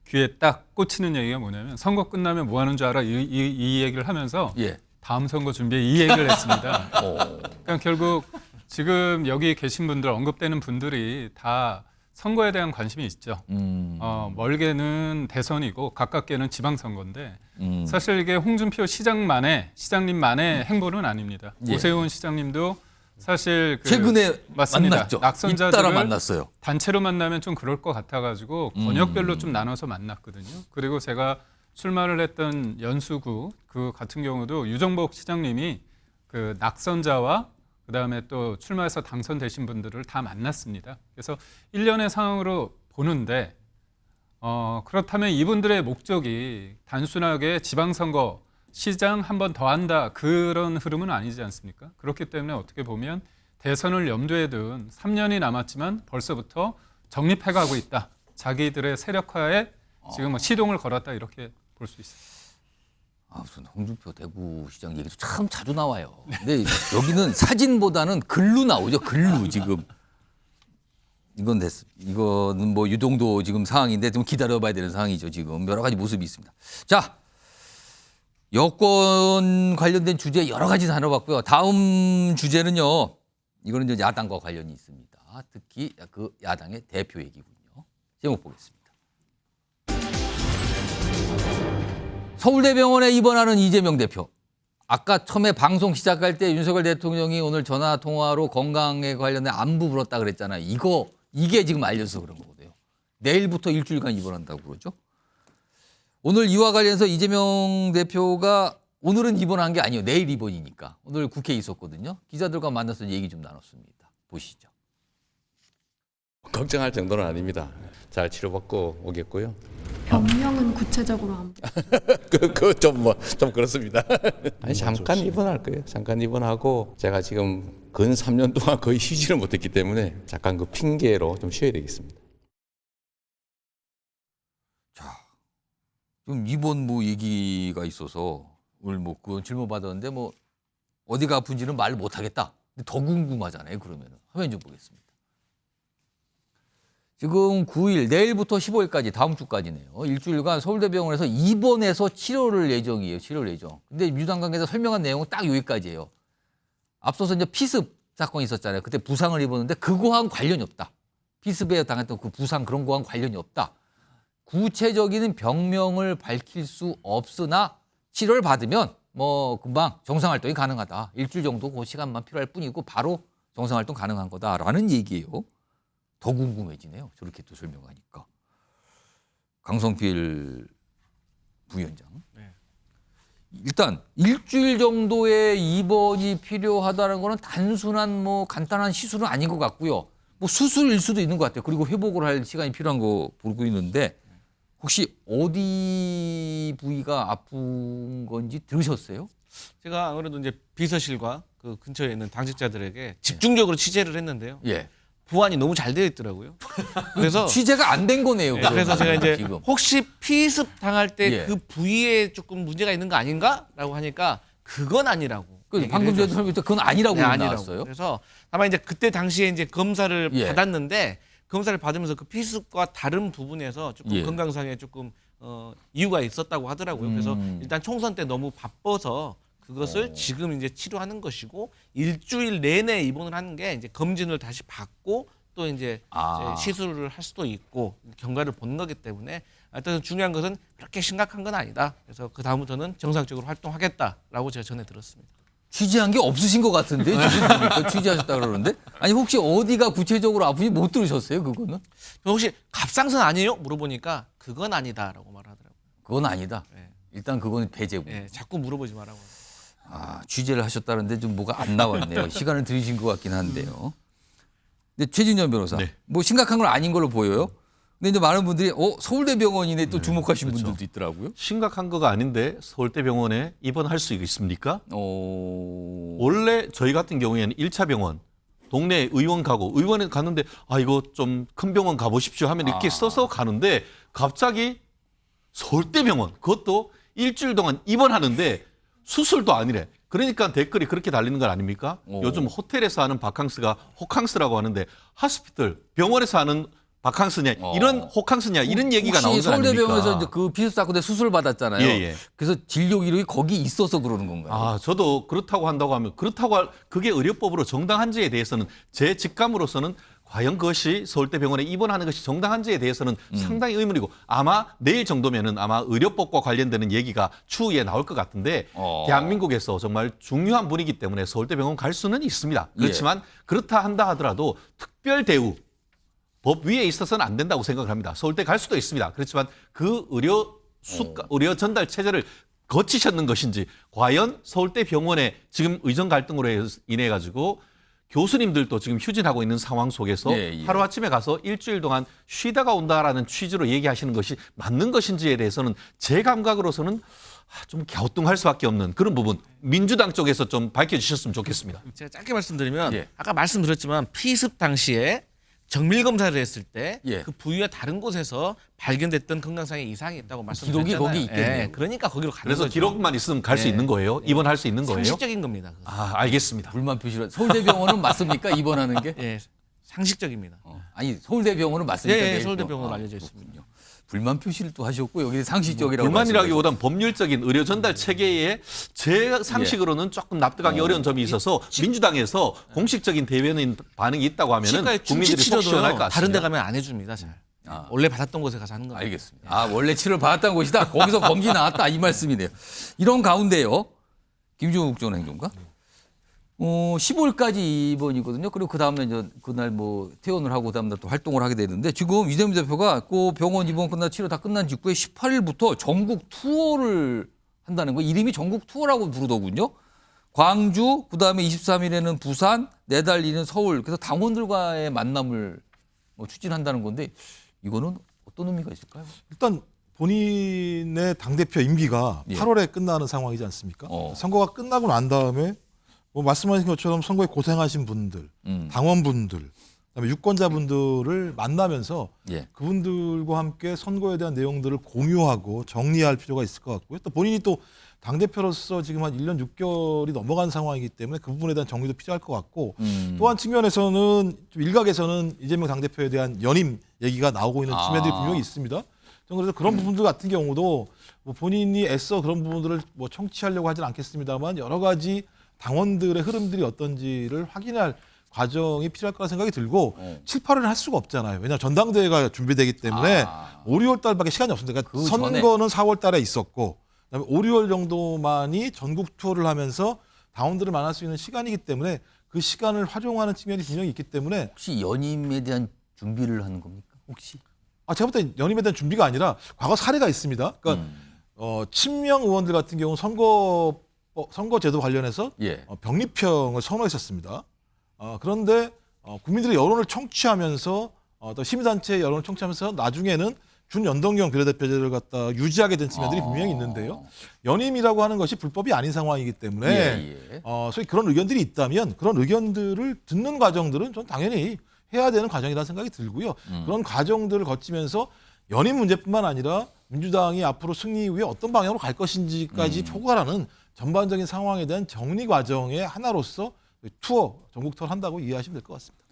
귀에 딱 꽂히는 얘기가 뭐냐면 선거 끝나면 뭐 하는 줄 알아? 이 얘기를 하면서 다음 선거 준비에 이 얘기를 했습니다. 그러니까 결국 지금 여기 계신 분들 언급되는 분들이 다 선거에 대한 관심이 있죠. 멀게는 대선이고 가깝게는 지방선거인데 사실 이게 홍준표 시장님만의 행보는 아닙니다. 오세훈 시장님도 사실 최근에 맞습니다. 만났죠. 낙선자들을 만났어요. 단체로 만나면 좀 그럴 것 같아가지고 권역별로 좀 나눠서 만났거든요. 그리고 제가 출마를 했던 연수구 그 같은 경우도 유정복 시장님이 그 낙선자와 그다음에 또 출마해서 당선되신 분들을 다 만났습니다. 그래서 일련의 상황으로 보는데 그렇다면 이분들의 목적이 단순하게 지방선거 시장 한 번 더 한다 그런 흐름은 아니지 않습니까? 그렇기 때문에 어떻게 보면 대선을 염두에 둔 3년이 남았지만 벌써부터 정립해가고 있다. 자기들의 세력화에 지금 시동을 걸었다 이렇게 볼 수 있습니다. 무슨 홍준표 대구시장 얘기도 참 자주 나와요. 근데 여기는 사진보다는 글로 나오죠. 글로 지금. 이거는 뭐 유동도 지금 상황인데 좀 기다려봐야 되는 상황이죠. 지금 여러 가지 모습이 있습니다. 자, 여권 관련된 주제 여러 가지 다뤄봤고요. 다음 주제는요. 이거는 이제 야당과 관련이 있습니다. 특히 그 야당의 대표 얘기군요. 제목 보겠습니다. 서울대병원에 입원하는 이재명 대표. 아까 처음에 방송 시작할 때 윤석열 대통령이 오늘 전화 통화로 건강에 관련된 안부 물었다 그랬잖아요. 이게 지금 알려서 그런 거거든요. 내일부터 일주일간 입원한다고 그러죠. 오늘 이와 관련해서 이재명 대표가 오늘은 입원한 게 아니에요. 내일 입원이니까. 오늘 국회에 있었거든요. 기자들과 만나서 얘기 좀 나눴습니다. 보시죠. 걱정할 정도는 아닙니다. 잘 치료받고 오겠고요. 병명은 구체적으로 안. 좀 그렇습니다. 아니 잠깐 입원할 거예요. 잠깐 입원하고 제가 지금 근 3년 동안 거의 쉬지를 못했기 때문에 잠깐 그 핑계로 좀 쉬어야 되겠습니다. 자, 좀 입원 뭐 얘기가 있어서 오늘 뭐 그건 질문 받았는데 뭐 어디가 아픈지는 말 못하겠다. 근데 더 궁금하잖아요. 그러면은 화면 좀 보겠습니다. 지금 9일, 내일부터 15일까지 다음 주까지네요. 일주일간 서울대병원에서 입원해서 치료를 예정이에요. 치료를 예정. 근데 유당 관계자 설명한 내용은 딱 여기까지예요. 앞서서 이제 피습 사건이 있었잖아요. 그때 부상을 입었는데 그거와는 관련이 없다. 피습에 당했던 그 부상 그런 거와는 관련이 없다. 구체적인 병명을 밝힐 수 없으나 치료를 받으면 뭐 금방 정상활동이 가능하다. 일주일 정도 그 시간만 필요할 뿐이고 바로 정상활동 가능한 거다라는 얘기예요. 더 궁금해지네요. 저렇게 또 설명하니까. 강성필 부위원장. 일단 일주일 정도의 입원이 필요하다는 거는 단순한 뭐 간단한 시술은 아닌 것 같고요. 뭐 수술일 수도 있는 것 같아요. 그리고 회복을 할 시간이 필요한 거 보고 있는데 혹시 어디 부위가 아픈 건지 들으셨어요? 제가 아무래도 이제 비서실과 그 근처에 있는 당직자들에게 집중적으로 취재를 했는데요. 보안이 너무 잘 되어 있더라고요. 그래서 취재가 안 된 거네요. 그래서 제가 이제 지금. 혹시 피습 당할 때 그 부위에 조금 문제가 있는 거 아닌가라고 하니까 그건 아니라고. 방금 전에 설명했던 그건 아니라고 나왔어요. 그래서 다만 이제 그때 당시에 이제 검사를 받았는데 검사를 받으면서 그 피습과 다른 부분에서 조금 건강상에 조금 이유가 있었다고 하더라고요. 그래서 일단 총선 때 너무 바빠서 그것을 지금 이제 치료하는 것이고 일주일 내내 입원을 하는 게 이제 검진을 다시 받고 또 이제 시술을 할 수도 있고 경과를 보는 거기 때문에 하여튼 중요한 것은 그렇게 심각한 건 아니다. 그래서 그 다음부터는 정상적으로 활동하겠다라고 제가 전해 들었습니다. 취재한 게 없으신 것 같은데 지금 취재하셨다 그러는데 아니 혹시 어디가 구체적으로 아픈지 못 들으셨어요? 그거는 혹시 갑상선 아니에요? 물어보니까 그건 아니다라고 말하더라고요. 그건 아니다. 일단 그건 배제고. 자꾸 물어보지 말라고. 취재를 하셨다는데 좀 뭐가 안 나왔네요. 시간을 들이신 것 같긴 한데요. 근데 최진현 변호사, 뭐 심각한 건 아닌 걸로 보여요. 근데 이제 많은 분들이 서울대병원이네 또 주목하신 분들도 있더라고요. 심각한 거가 아닌데 서울대병원에 입원할 수 있습니까? 원래 저희 같은 경우에는 1차 병원 동네 의원 가고 의원에 갔는데 이거 좀 큰 병원 가보십시오 하면 이렇게 써서 가는데 갑자기 서울대병원 그것도 일주일 동안 입원하는데 수술도 아니래. 그러니까 댓글이 그렇게 달리는 건 아닙니까? 요즘 호텔에서 하는 바캉스가 호캉스라고 하는데 하스피털 병원에서 하는 바캉스냐 이런 호캉스냐 이런 얘기가 나오는 거 아닙니까? 서울대병원에서 이제 그 비스 사건에 수술 받았잖아요. 예. 그래서 진료 기록이 거기 있어서 그러는 건가요? 저도 그렇다고 한다고 하면 그게 의료법으로 정당한지에 대해서는 제 직감으로서는 과연 그것이 서울대병원에 입원하는 것이 정당한지에 대해서는 상당히 의문이고 아마 내일 정도면은 아마 의료법과 관련되는 얘기가 추후에 나올 것 같은데 대한민국에서 정말 중요한 분이기 때문에 서울대병원 갈 수는 있습니다. 그렇지만 그렇다 한다 하더라도 특별 대우 법 위에 있어서는 안 된다고 생각을 합니다. 서울대 갈 수도 있습니다. 그렇지만 그 의료 전달 체제를 거치셨는 것인지 과연 서울대 병원에 지금 의정 갈등으로 인해 가지고 교수님들도 지금 휴진하고 있는 상황 속에서 하루아침에 가서 일주일 동안 쉬다가 온다라는 취지로 얘기하시는 것이 맞는 것인지에 대해서는 제 감각으로서는 좀 갸우뚱할 수밖에 없는 그런 부분 민주당 쪽에서 좀 밝혀주셨으면 좋겠습니다. 제가 짧게 말씀드리면 아까 말씀드렸지만 피습 당시에 정밀 검사를 했을 때 그 부위와 다른 곳에서 발견됐던 건강상의 이상이 있다고 말씀드렸잖아요. 기록이 거기 있겠네요. 그러니까 거기로 가는 그래서 거죠. 기록만 있으면 갈 수 있는 거예요? 입원할 수 있는 거예요? 상식적인 겁니다. 알겠습니다. 불만 표시를 서울대병원은 맞습니까? 입원하는 게? 예, 상식적입니다. 아니 서울대병원은 맞습니까? 예, 서울대병원으로 알려져 있습니다. 불만 표시를 또 하셨고 여기 상식적이라고 불만이라기보다는 법률적인 의료 전달 체계에 제 상식으로는 조금 납득하기 어려운 점이 있어서 민주당에서 공식적인 대변인 반응이 있다고 하면은 국민들이 속 시원할 것 같습니다. 다른 데 가면 안 해줍니다. 잘. 원래 받았던 곳에 가서 하는 겁니다. 알겠습니다. 원래 치료를 받았던 곳이다. 거기서 검기 나왔다 이 말씀이네요. 이런 가운데요. 김종욱 전 행정가 15일까지 입원이거든요. 그리고 그 다음에 이제 그날 뭐 퇴원을 하고 그다음날 또 활동을 하게 되는데 지금 이재명 대표가 그 병원 입원 끝나 치료 다 끝난 직후에 18일부터 전국 투어를 한다는 거. 이름이 전국 투어라고 부르더군요. 광주, 그다음에 23일에는 부산, 내달리는 서울. 그래서 당원들과의 만남을 추진한다는 건데 이거는 어떤 의미가 있을까요? 일단 본인의 당대표 임기가 8월에 끝나는 상황이지 않습니까? 선거가 끝나고 난 다음에 뭐 말씀하신 것처럼 선거에 고생하신 분들, 당원분들, 그다음에 유권자분들을 만나면서 그분들과 함께 선거에 대한 내용들을 공유하고 정리할 필요가 있을 것 같고요. 또 본인이 또 당대표로서 지금 한 1년 6개월이 넘어간 상황이기 때문에 그 부분에 대한 정리도 필요할 것 같고 또 한 측면에서는 좀 일각에서는 이재명 당대표에 대한 연임 얘기가 나오고 있는 측면들이 분명히 있습니다. 그래서 그런 부분들 같은 경우도 뭐 본인이 애써 그런 부분들을 뭐 청취하려고 하진 않겠습니다만 여러 가지 당원들의 흐름들이 어떤지를 확인할 과정이 필요할 거라 생각이 들고 7, 8월은 할 수가 없잖아요. 왜냐하면 전당대회가 준비되기 때문에 5, 6월 달밖에 시간이 없습니다. 그러니까 선거는 4월 달에 있었고 그다음에 5, 6월 정도만이 전국 투어를 하면서 당원들을 만날 수 있는 시간이기 때문에 그 시간을 활용하는 측면이 분명히 있기 때문에 혹시 연임에 대한 준비를 하는 겁니까? 혹시? 제가 볼 때 연임에 대한 준비가 아니라 과거 사례가 있습니다. 그러니까 친명 의원들 같은 경우는 선거제도 관련해서 병립형을 선호했었습니다. 그런데 국민들의 여론을 청취하면서 또 시민단체의 여론을 청취하면서 나중에는 준연동형 비례대표제를 갖다 유지하게 된 측면들이 분명히 있는데요. 연임이라고 하는 것이 불법이 아닌 상황이기 때문에 소위 그런 의견들이 있다면 그런 의견들을 듣는 과정들은 전 당연히 해야 되는 과정이라는 생각이 들고요. 그런 과정들을 거치면서 연임 문제뿐만 아니라 민주당이 앞으로 승리 이후에 어떤 방향으로 갈 것인지까지 포괄하는 전반적인 상황에 대한 정리 과정의 하나로서 전국 투어를 한다고 이해하시면 될 것 같습니다.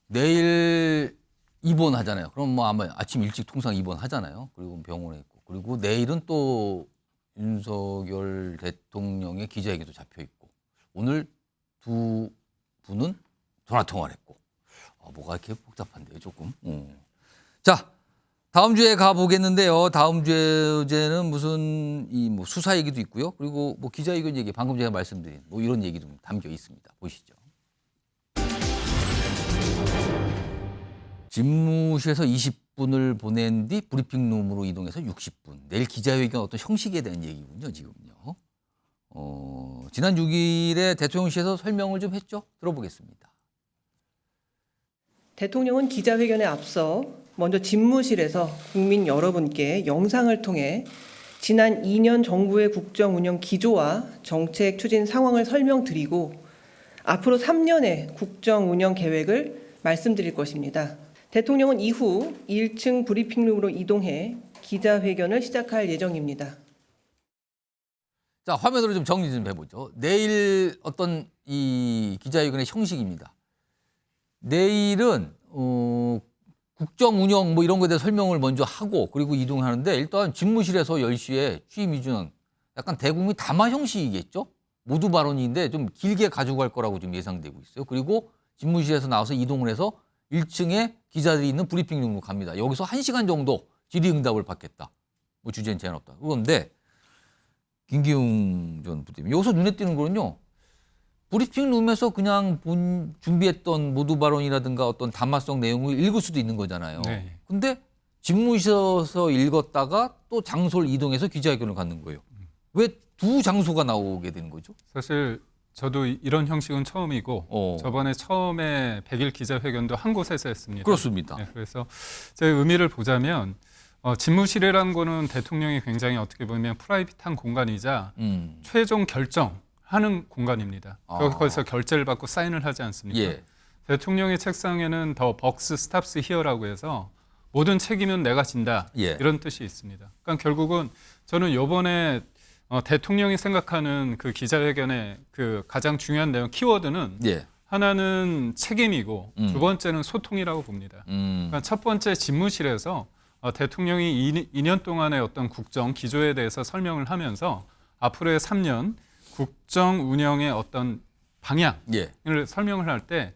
내일 입원하잖아요. 그럼 뭐 아마 아침 일찍 통상 입원하잖아요. 그리고 병원에 있고. 그리고 내일은 또 윤석열 대통령의 기자회견도 잡혀 있고. 오늘 두 분은 전화 통화를 했고. 뭐가 이렇게 복잡한데요, 조금. 자, 다음 주에 가보겠는데요. 다음 주에는 무슨 뭐 수사 얘기도 있고요. 그리고 뭐 기자회견 얘기, 방금 제가 말씀드린 뭐 이런 얘기도 담겨 있습니다. 보시죠. 집무실에서 20분을 보낸 뒤 브리핑룸으로 이동해서 60분. 내일 기자회견 어떤 형식에 대한 얘기군요, 지금요. 지난 6일에 대통령실에서 설명을 좀 했죠. 들어보겠습니다. 대통령은 기자회견에 앞서 먼저 집무실에서 국민 여러분께 영상을 통해 지난 2년 정부의 국정 운영 기조와 정책 추진 상황을 설명드리고 앞으로 3년의 국정 운영 계획을 말씀드릴 것입니다. 대통령은 이후 1층 브리핑룸으로 이동해 기자회견을 시작할 예정입니다. 자, 화면으로 좀 정리 좀 해보죠. 내일 어떤 이 기자회견의 형식입니다. 내일은 국정 운영 뭐 이런 거에 대해 설명을 먼저 하고 그리고 이동하는데 일단 집무실에서 10시에 취임 이전 약간 대국민 담화 형식이겠죠? 모두 발언인데 좀 길게 가지고 갈 거라고 지금 예상되고 있어요. 그리고 집무실에서 나와서 이동을 해서 1층에 기자들이 있는 브리핑룸으로 갑니다. 여기서 1시간 정도 질의응답을 받겠다. 뭐 주제는 제한 없다. 그런데 김기웅 전 부대변인 여기서 눈에 띄는 거는요. 브리핑룸에서 그냥 준비했던 모두 발언이라든가 어떤 담화성 내용을 읽을 수도 있는 거잖아요. 네. 근데 집무실에서 읽었다가 또 장소를 이동해서 기자회견을 갖는 거예요. 왜 두 장소가 나오게 되는 거죠? 사실 저도 이런 형식은 처음이고 저번에 처음에 100일 기자회견도 한 곳에서 했습니다. 그렇습니다. 네, 그래서 제 의미를 보자면 집무실이라는 거는 대통령이 굉장히 어떻게 보면 프라이빗한 공간이자 최종 결정하는 공간입니다. 거기서 결재를 받고 사인을 하지 않습니까? 예. 대통령의 책상에는 더 벅스 스탑스 히어라고 해서 모든 책임은 내가 진다. 예. 이런 뜻이 있습니다. 그러니까 결국은 저는 이번에 대통령이 생각하는 그 기자회견의 그 가장 중요한 내용 키워드는 예. 하나는 책임이고 두 번째는 소통이라고 봅니다. 그러니까 첫 번째 집무실에서 대통령이 2년 동안의 어떤 국정 기조에 대해서 설명을 하면서 앞으로의 3년 국정 운영의 어떤 방향을 설명을 할 때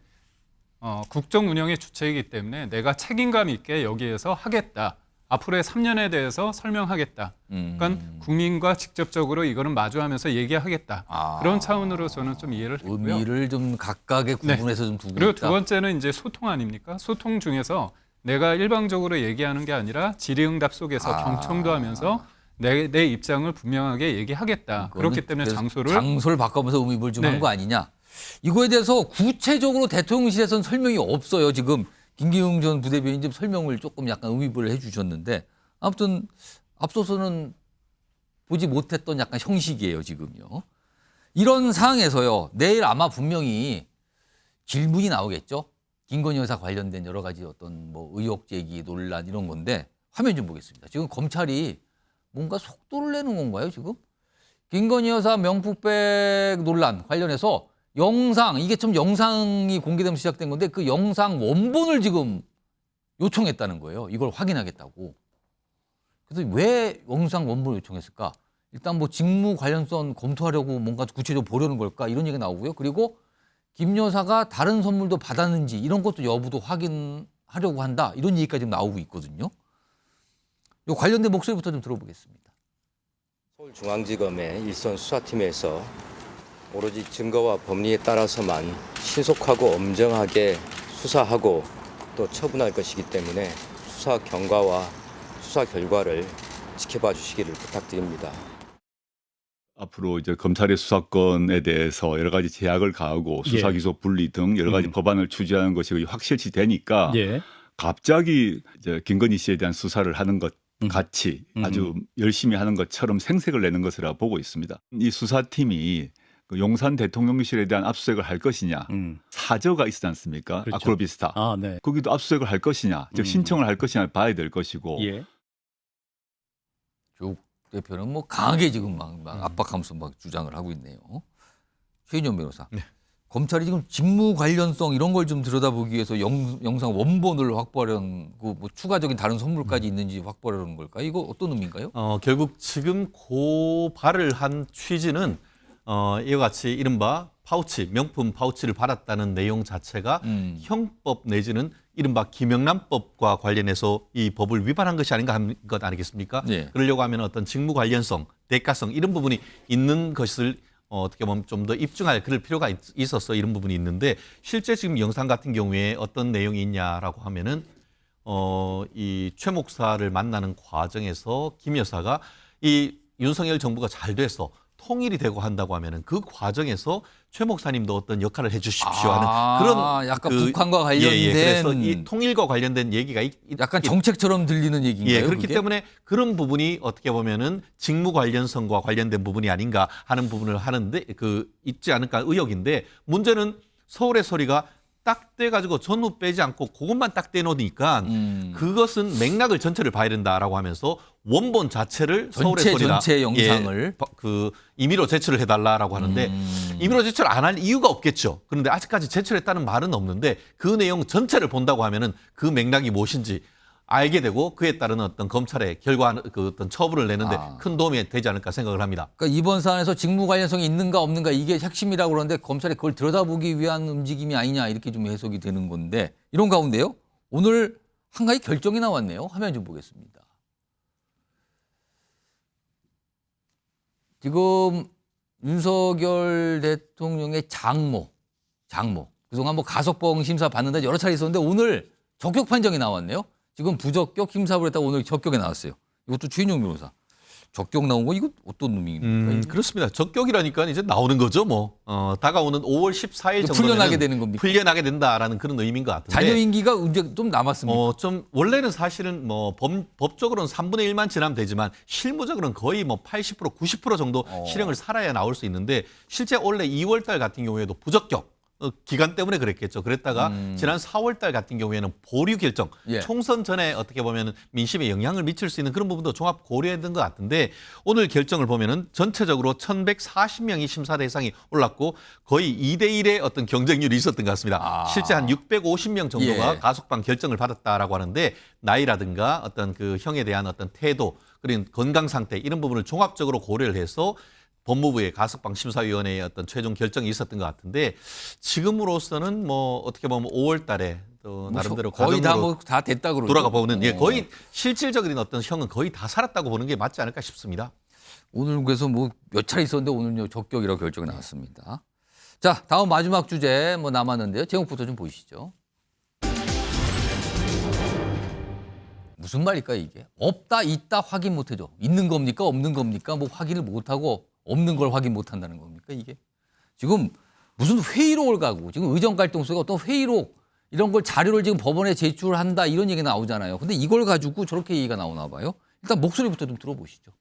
국정 운영의 주체이기 때문에 내가 책임감 있게 여기에서 하겠다. 앞으로의 3년에 대해서 설명하겠다. 그러니까 국민과 직접적으로 이거는 마주하면서 얘기하겠다. 그런 차원으로 저는 좀 이해를 했고요. 의미를 좀 각각의 구분해서 좀 두고 그리고 있다. 두 번째는 이제 소통 아닙니까? 소통 중에서 내가 일방적으로 얘기하는 게 아니라 질의응답 속에서 경청도 하면서 내 입장을 분명하게 얘기하겠다. 그렇기 때문에 장소를 바꿔면서 의미를 좀 한 네. 거 아니냐. 이거에 대해서 구체적으로 대통령실에서는 설명이 없어요. 지금 김기웅 전 부대변인 좀 설명을 조금 약간 의미를 해주셨는데 아무튼 앞서서는 보지 못했던 약간 형식이에요. 지금요. 이런 상황에서요. 내일 아마 분명히 질문이 나오겠죠. 김건희 여사 관련된 여러 가지 어떤 뭐 의혹 제기, 논란 이런 건데 화면 좀 보겠습니다. 지금 검찰이 뭔가 속도를 내는 건가요, 지금? 김건희 여사 명품백 논란 관련해서 영상, 이게 좀 영상이 공개되면 시작된 건데 그 영상 원본을 지금 요청했다는 거예요. 이걸 확인하겠다고. 그래서 왜 영상 원본을 요청했을까? 일단 뭐 직무 관련성 검토하려고 뭔가 구체적으로 보려는 걸까? 이런 얘기가 나오고요. 그리고 김 여사가 다른 선물도 받았는지 이런 것도 여부도 확인하려고 한다. 이런 얘기까지 나오고 있거든요. 이 관련된 목소리부터 좀 들어보겠습니다. 서울중앙지검의 일선 수사팀에서 오로지 증거와 법리에 따라서만 신속하고 엄정하게 수사하고 또 처분할 것이기 때문에 수사 경과와 수사 결과를 지켜봐 주시기를 부탁드립니다. 앞으로 이제 검찰의 수사권에 대해서 여러 가지 제약을 가하고 수사 기소 분리 등 여러 가지 법안을 추진하는 것이 확실시 되니까 갑자기 이제 김건희 씨에 대한 수사를 하는 것 같이 아주 열심히 하는 것처럼 생색을 내는 것이라 보고 있습니다. 이 수사팀이 그 용산 대통령실에 대한 압수수색을 할 것이냐 사저가 있지 않습니까? 그렇죠. 아크로비스타. 거기도 압수수색을 할 것이냐 즉 신청을 할 것이냐 봐야 될 것이고 조 대표는 뭐 강하게 지금 막 압박하면서 막 주장을 하고 있네요. 최인영 변호사. 검찰이 지금 직무 관련성 이런 걸 좀 들여다보기 위해서 영상 원본을 확보하려는 뭐 추가적인 다른 선물까지 있는지 확보하려는 걸까? 이거 어떤 의미인가요? 결국 지금 고발을 한 취지는 이와 같이 이른바 파우치, 명품 파우치를 받았다는 내용 자체가 형법 내지는 이른바 김영란법과 관련해서 이 법을 위반한 것이 아닌가 하는 것 아니겠습니까? 그러려고 하면 어떤 직무 관련성, 대가성 이런 부분이 있는 것을 어떻게 보면 좀 더 입증할 그럴 필요가 있어서 이런 부분이 있는데 실제 지금 영상 같은 경우에 어떤 내용이 있냐라고 하면은 이 최 목사를 만나는 과정에서 김 여사가 이 윤석열 정부가 잘 돼서 통일이 되고 한다고 하면은 그 과정에서 최 목사님도 어떤 역할을 해주십시오 하는 그런 약간 북한과 관련된 그래서 이 통일과 관련된 얘기가 약간 정책처럼 들리는 얘기인가요? 예, 그렇기 그게? 때문에 그런 부분이 어떻게 보면은 직무 관련성과 관련된 부분이 아닌가 하는 부분을 하는데 있지 않을까 의혹인데 문제는 서울의 소리가 딱 떼가지고 전후 빼지 않고 그것만 딱 떼놓으니까 그것은 맥락을 전체를 봐야 된다라고 하면서 원본 자체를 서울의 소리가 전체 영상을 임의로 제출을 해달라라고 하는데 임의로 제출 안 할 이유가 없겠죠. 그런데 아직까지 제출했다는 말은 없는데 그 내용 전체를 본다고 하면은 그 맥락이 무엇인지 알게 되고 그에 따른 어떤 검찰의 결과 어떤 처분을 내는데 큰 도움이 되지 않을까 생각을 합니다. 그러니까 이번 사안에서 직무 관련성이 있는가 없는가 이게 핵심이라고 그러는데 검찰이 그걸 들여다보기 위한 움직임이 아니냐 이렇게 좀 해석이 되는 건데 이런 가운데요. 오늘 한 가지 결정이 나왔네요. 화면 좀 보겠습니다. 지금 윤석열 대통령의 장모. 그동안 뭐 가석방 심사 받는다 여러 차례 있었는데 오늘 적격 판정이 나왔네요. 지금 부적격 힘사부를 했다가 오늘 적격에 나왔어요. 이것도 최인용 변호사. 적격 나온 거 이거 어떤 의미입니까? 그렇습니다. 적격이라니까 이제 나오는 거죠. 뭐 다가오는 5월 14일 정도면 풀려나게 되는 겁니까? 풀려나게 된다라는 그런 의미인 것 같은데. 자녀 임기가 이제 좀 남았습니다. 좀 원래는 사실은 뭐 법적으로는 3분의 1만 지나면 되지만 실무적으로는 거의 뭐 80% 90% 정도 실형을 살아야 나올 수 있는데 실제 원래 2월 달 같은 경우에도 부적격 기간 때문에 그랬겠죠. 그랬다가 지난 4월 달 같은 경우에는 보류 결정, 총선 전에 어떻게 보면 민심에 영향을 미칠 수 있는 그런 부분도 종합 고려했던 것 같은데 오늘 결정을 보면은 전체적으로 1,140명이 심사 대상이 올랐고 거의 2대1의 어떤 경쟁률이 있었던 것 같습니다. 실제 한 650명 정도가 가석방 결정을 받았다라고 하는데 나이라든가 어떤 그 형에 대한 어떤 태도 그리고 건강 상태 이런 부분을 종합적으로 고려를 해서 법무부의 가석방 심사위원회의 어떤 최종 결정이 있었던 것 같은데 지금으로서는 뭐 어떻게 보면 5월 달에 또 나름대로 거의 다 됐다 그러죠. 돌아가 보는 거의 실질적인 어떤 형은 거의 다 살았다고 보는 게 맞지 않을까 싶습니다. 오늘 그래서 뭐 몇 차례 있었는데 오늘 적격이라고 결정이 나왔습니다. 자, 다음 마지막 주제 뭐 남았는데요. 제목부터 좀 보시죠. 무슨 말일까 이게? 없다 있다 확인 못 해줘. 있는 겁니까 없는 겁니까? 뭐 확인을 못 하고 없는 걸 확인 못 한다는 겁니까 이게? 지금 무슨 회의록을 가고 지금 의정갈등소가 어떤 회의록 이런 걸 자료를 지금 법원에 제출한다 이런 얘기 나오잖아요. 근데 이걸 가지고 저렇게 얘기가 나오나 봐요. 일단 목소리부터 좀 들어보시죠.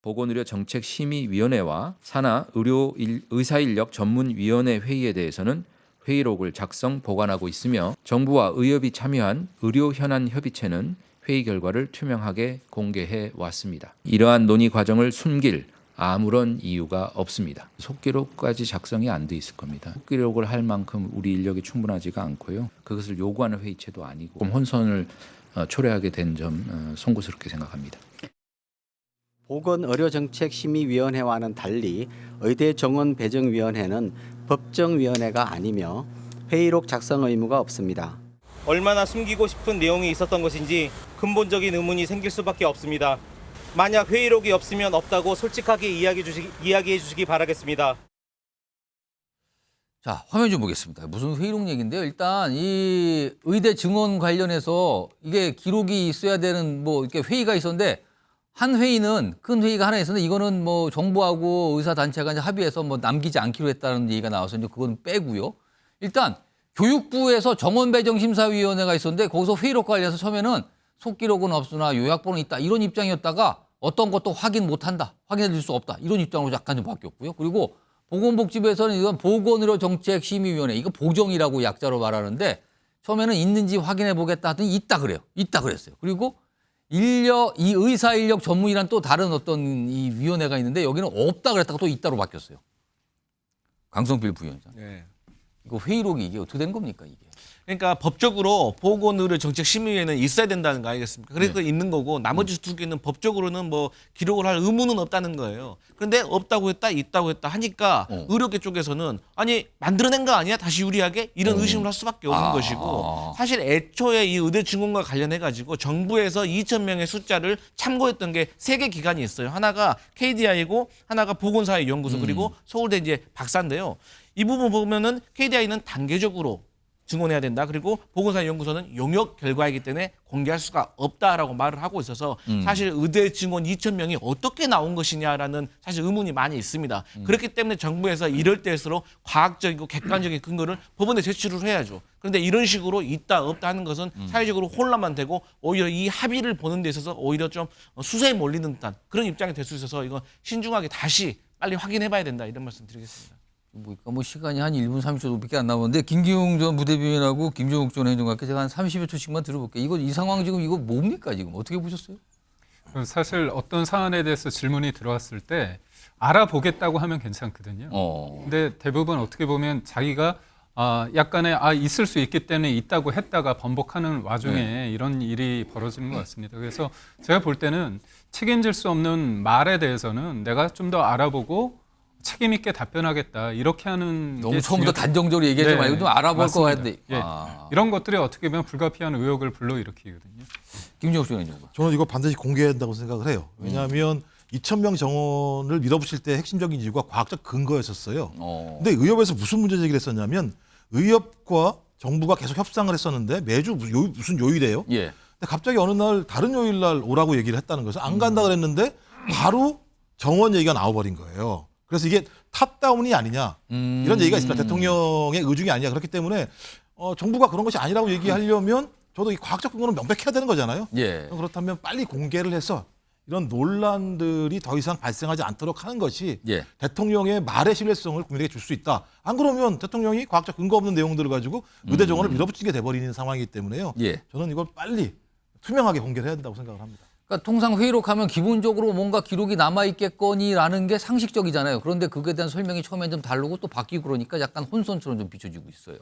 보건의료정책심의위원회와 산하 의사인력 전문위원회 회의에 대해서는 회의록을 작성 보관하고 있으며 정부와 의협이 참여한 의료현안협의체는 회의 결과를 투명하게 공개해 왔습니다. 이러한 논의 과정을 숨길 아무런 이유가 없습니다. 속기록까지 작성이 안 돼 있을 겁니다. 속기록을 할 만큼 우리 인력이 충분하지가 않고요. 그것을 요구하는 회의체도 아니고 혼선을 초래하게 된 점 송구스럽게 생각합니다. 보건의료정책심의위원회와는 달리 의대정원배정위원회는 법정위원회가 아니며 회의록 작성 의무가 없습니다. 얼마나 숨기고 싶은 내용이 있었던 것인지 근본적인 의문이 생길 수밖에 없습니다. 만약 회의록이 없으면 없다고 솔직하게 이야기해 주시기 바라겠습니다. 자, 화면 좀 보겠습니다. 무슨 회의록 얘기인데요. 일단 이 의대 증원 관련해서 이게 기록이 있어야 되는 뭐 이렇게 회의가 있었는데 한 회의는 큰 회의가 하나 있었는데 이거는 뭐 정부하고 의사단체가 이제 합의해서 뭐 남기지 않기로 했다는 얘기가 나와서 이제 그건 빼고요. 일단 교육부에서 정원배정심사위원회가 있었는데 거기서 회의록 관련해서 처음에는 속기록은 없으나 요약본은 있다 이런 입장이었다가 어떤 것도 확인 못한다 확인해 줄 수 없다 이런 입장으로 약간 좀 바뀌었고요. 그리고 보건복지부에서는 이건 보건의료정책심의위원회 이거 보정이라고 약자로 말하는데 처음에는 있는지 확인해 보겠다 하더니 있다 그래요. 있다 그랬어요. 그리고 이 의사인력 전문이란 또 다른 어떤 이 위원회가 있는데 여기는 없다 그랬다가 또 있다로 바뀌었어요. 강성필 부위원장. 네. 이거 회의록이 이게 어떻게 된 겁니까 이게? 그러니까 법적으로 보건의료정책심의위원회는 있어야 된다는 거 아니겠습니까? 그래서 있는 거고 나머지 두 개는 법적으로는 뭐 기록을 할 의무는 없다는 거예요. 그런데 없다고 했다 있다고 했다 하니까 의료계 쪽에서는 아니 만들어낸 거 아니야? 다시 유리하게? 이런 의심을 할 수밖에 없는 것이고 사실 애초에 이 의대 증원과 관련해 가지고 정부에서 2,000명의 숫자를 참고했던 게 3개 기관이 있어요. 하나가 KDI고 하나가 보건사회연구소 그리고 서울대 이제 박사인데요. 이 부분 보면은 KDI는 단계적으로 증언해야 된다. 그리고 보건사연구소는 용역 결과이기 때문에 공개할 수가 없다라고 말을 하고 있어서 사실 의대 증언 2,000명이 어떻게 나온 것이냐라는 사실 의문이 많이 있습니다. 그렇기 때문에 정부에서 이럴 때일수록 과학적이고 객관적인 근거를 법원에 제출을 해야죠. 그런데 이런 식으로 있다 없다 하는 것은 사회적으로 혼란만 되고 오히려 이 합의를 보는 데 있어서 오히려 좀 수세에 몰리는 듯한 그런 입장이 될 수 있어서 이건 신중하게 다시 빨리 확인해봐야 된다 이런 말씀 드리겠습니다. 뭐 시간이 한 1분 30초밖에 안 남았는데 김기용 전 부대변인하고 김종욱 전 행정관께 제가 한 30여 초씩만 들어볼게요. 이거 이 상황 지금 이거 뭡니까 지금 어떻게 보셨어요? 사실 어떤 사안에 대해서 질문이 들어왔을 때 알아보겠다고 하면 괜찮거든요. 근데 대부분 어떻게 보면 자기가 약간의 있을 수 있기 때문에 있다고 했다가 번복하는 와중에 이런 일이 벌어지는 것 같습니다. 그래서 제가 볼 때는 책임질 수 없는 말에 대해서는 내가 좀 더 알아보고 책임 있게 답변하겠다 이렇게 하는 너무 처음부터 단정적으로 얘기하지 말고 좀 알아볼 거 같은데 이런 것들이 어떻게 보면 불가피한 의혹을 불러일으키거든요. 김종욱 전 행정관. 저는 이거 반드시 공개해야 된다고 생각을 해요. 왜냐하면 2,000명 정원을 밀어붙일 때 핵심적인 이유가 과학적 근거였었어요. 근데 의협에서 무슨 문제 제기를 했었냐면 의협과 정부가 계속 협상을 했었는데 매주 무슨 요일이에요. 근데 갑자기 어느 날 다른 요일 날 오라고 얘기를 했다는 거예요. 안 간다 그랬는데 바로 정원 얘기가 나와버린 거예요. 그래서 이게 탑다운이 아니냐 이런 얘기가 있습니다. 대통령의 의중이 아니냐. 그렇기 때문에 정부가 그런 것이 아니라고 얘기하려면 저도 이 과학적 근거는 명백해야 되는 거잖아요. 그렇다면 빨리 공개를 해서 이런 논란들이 더 이상 발생하지 않도록 하는 것이 대통령의 말의 신뢰성을 국민에게 줄 수 있다. 안 그러면 대통령이 과학적 근거 없는 내용들을 가지고 의대 정원을 밀어붙이게 돼버리는 상황이기 때문에요. 저는 이걸 빨리 투명하게 공개를 해야 된다고 생각을 합니다. 그러니까 통상 회의록하면 기본적으로 뭔가 기록이 남아있겠거니라는 게 상식적이잖아요. 그런데 그거에 대한 설명이 처음엔 좀 다르고 또 바뀌고 그러니까 약간 혼선처럼 좀 비춰지고 있어요.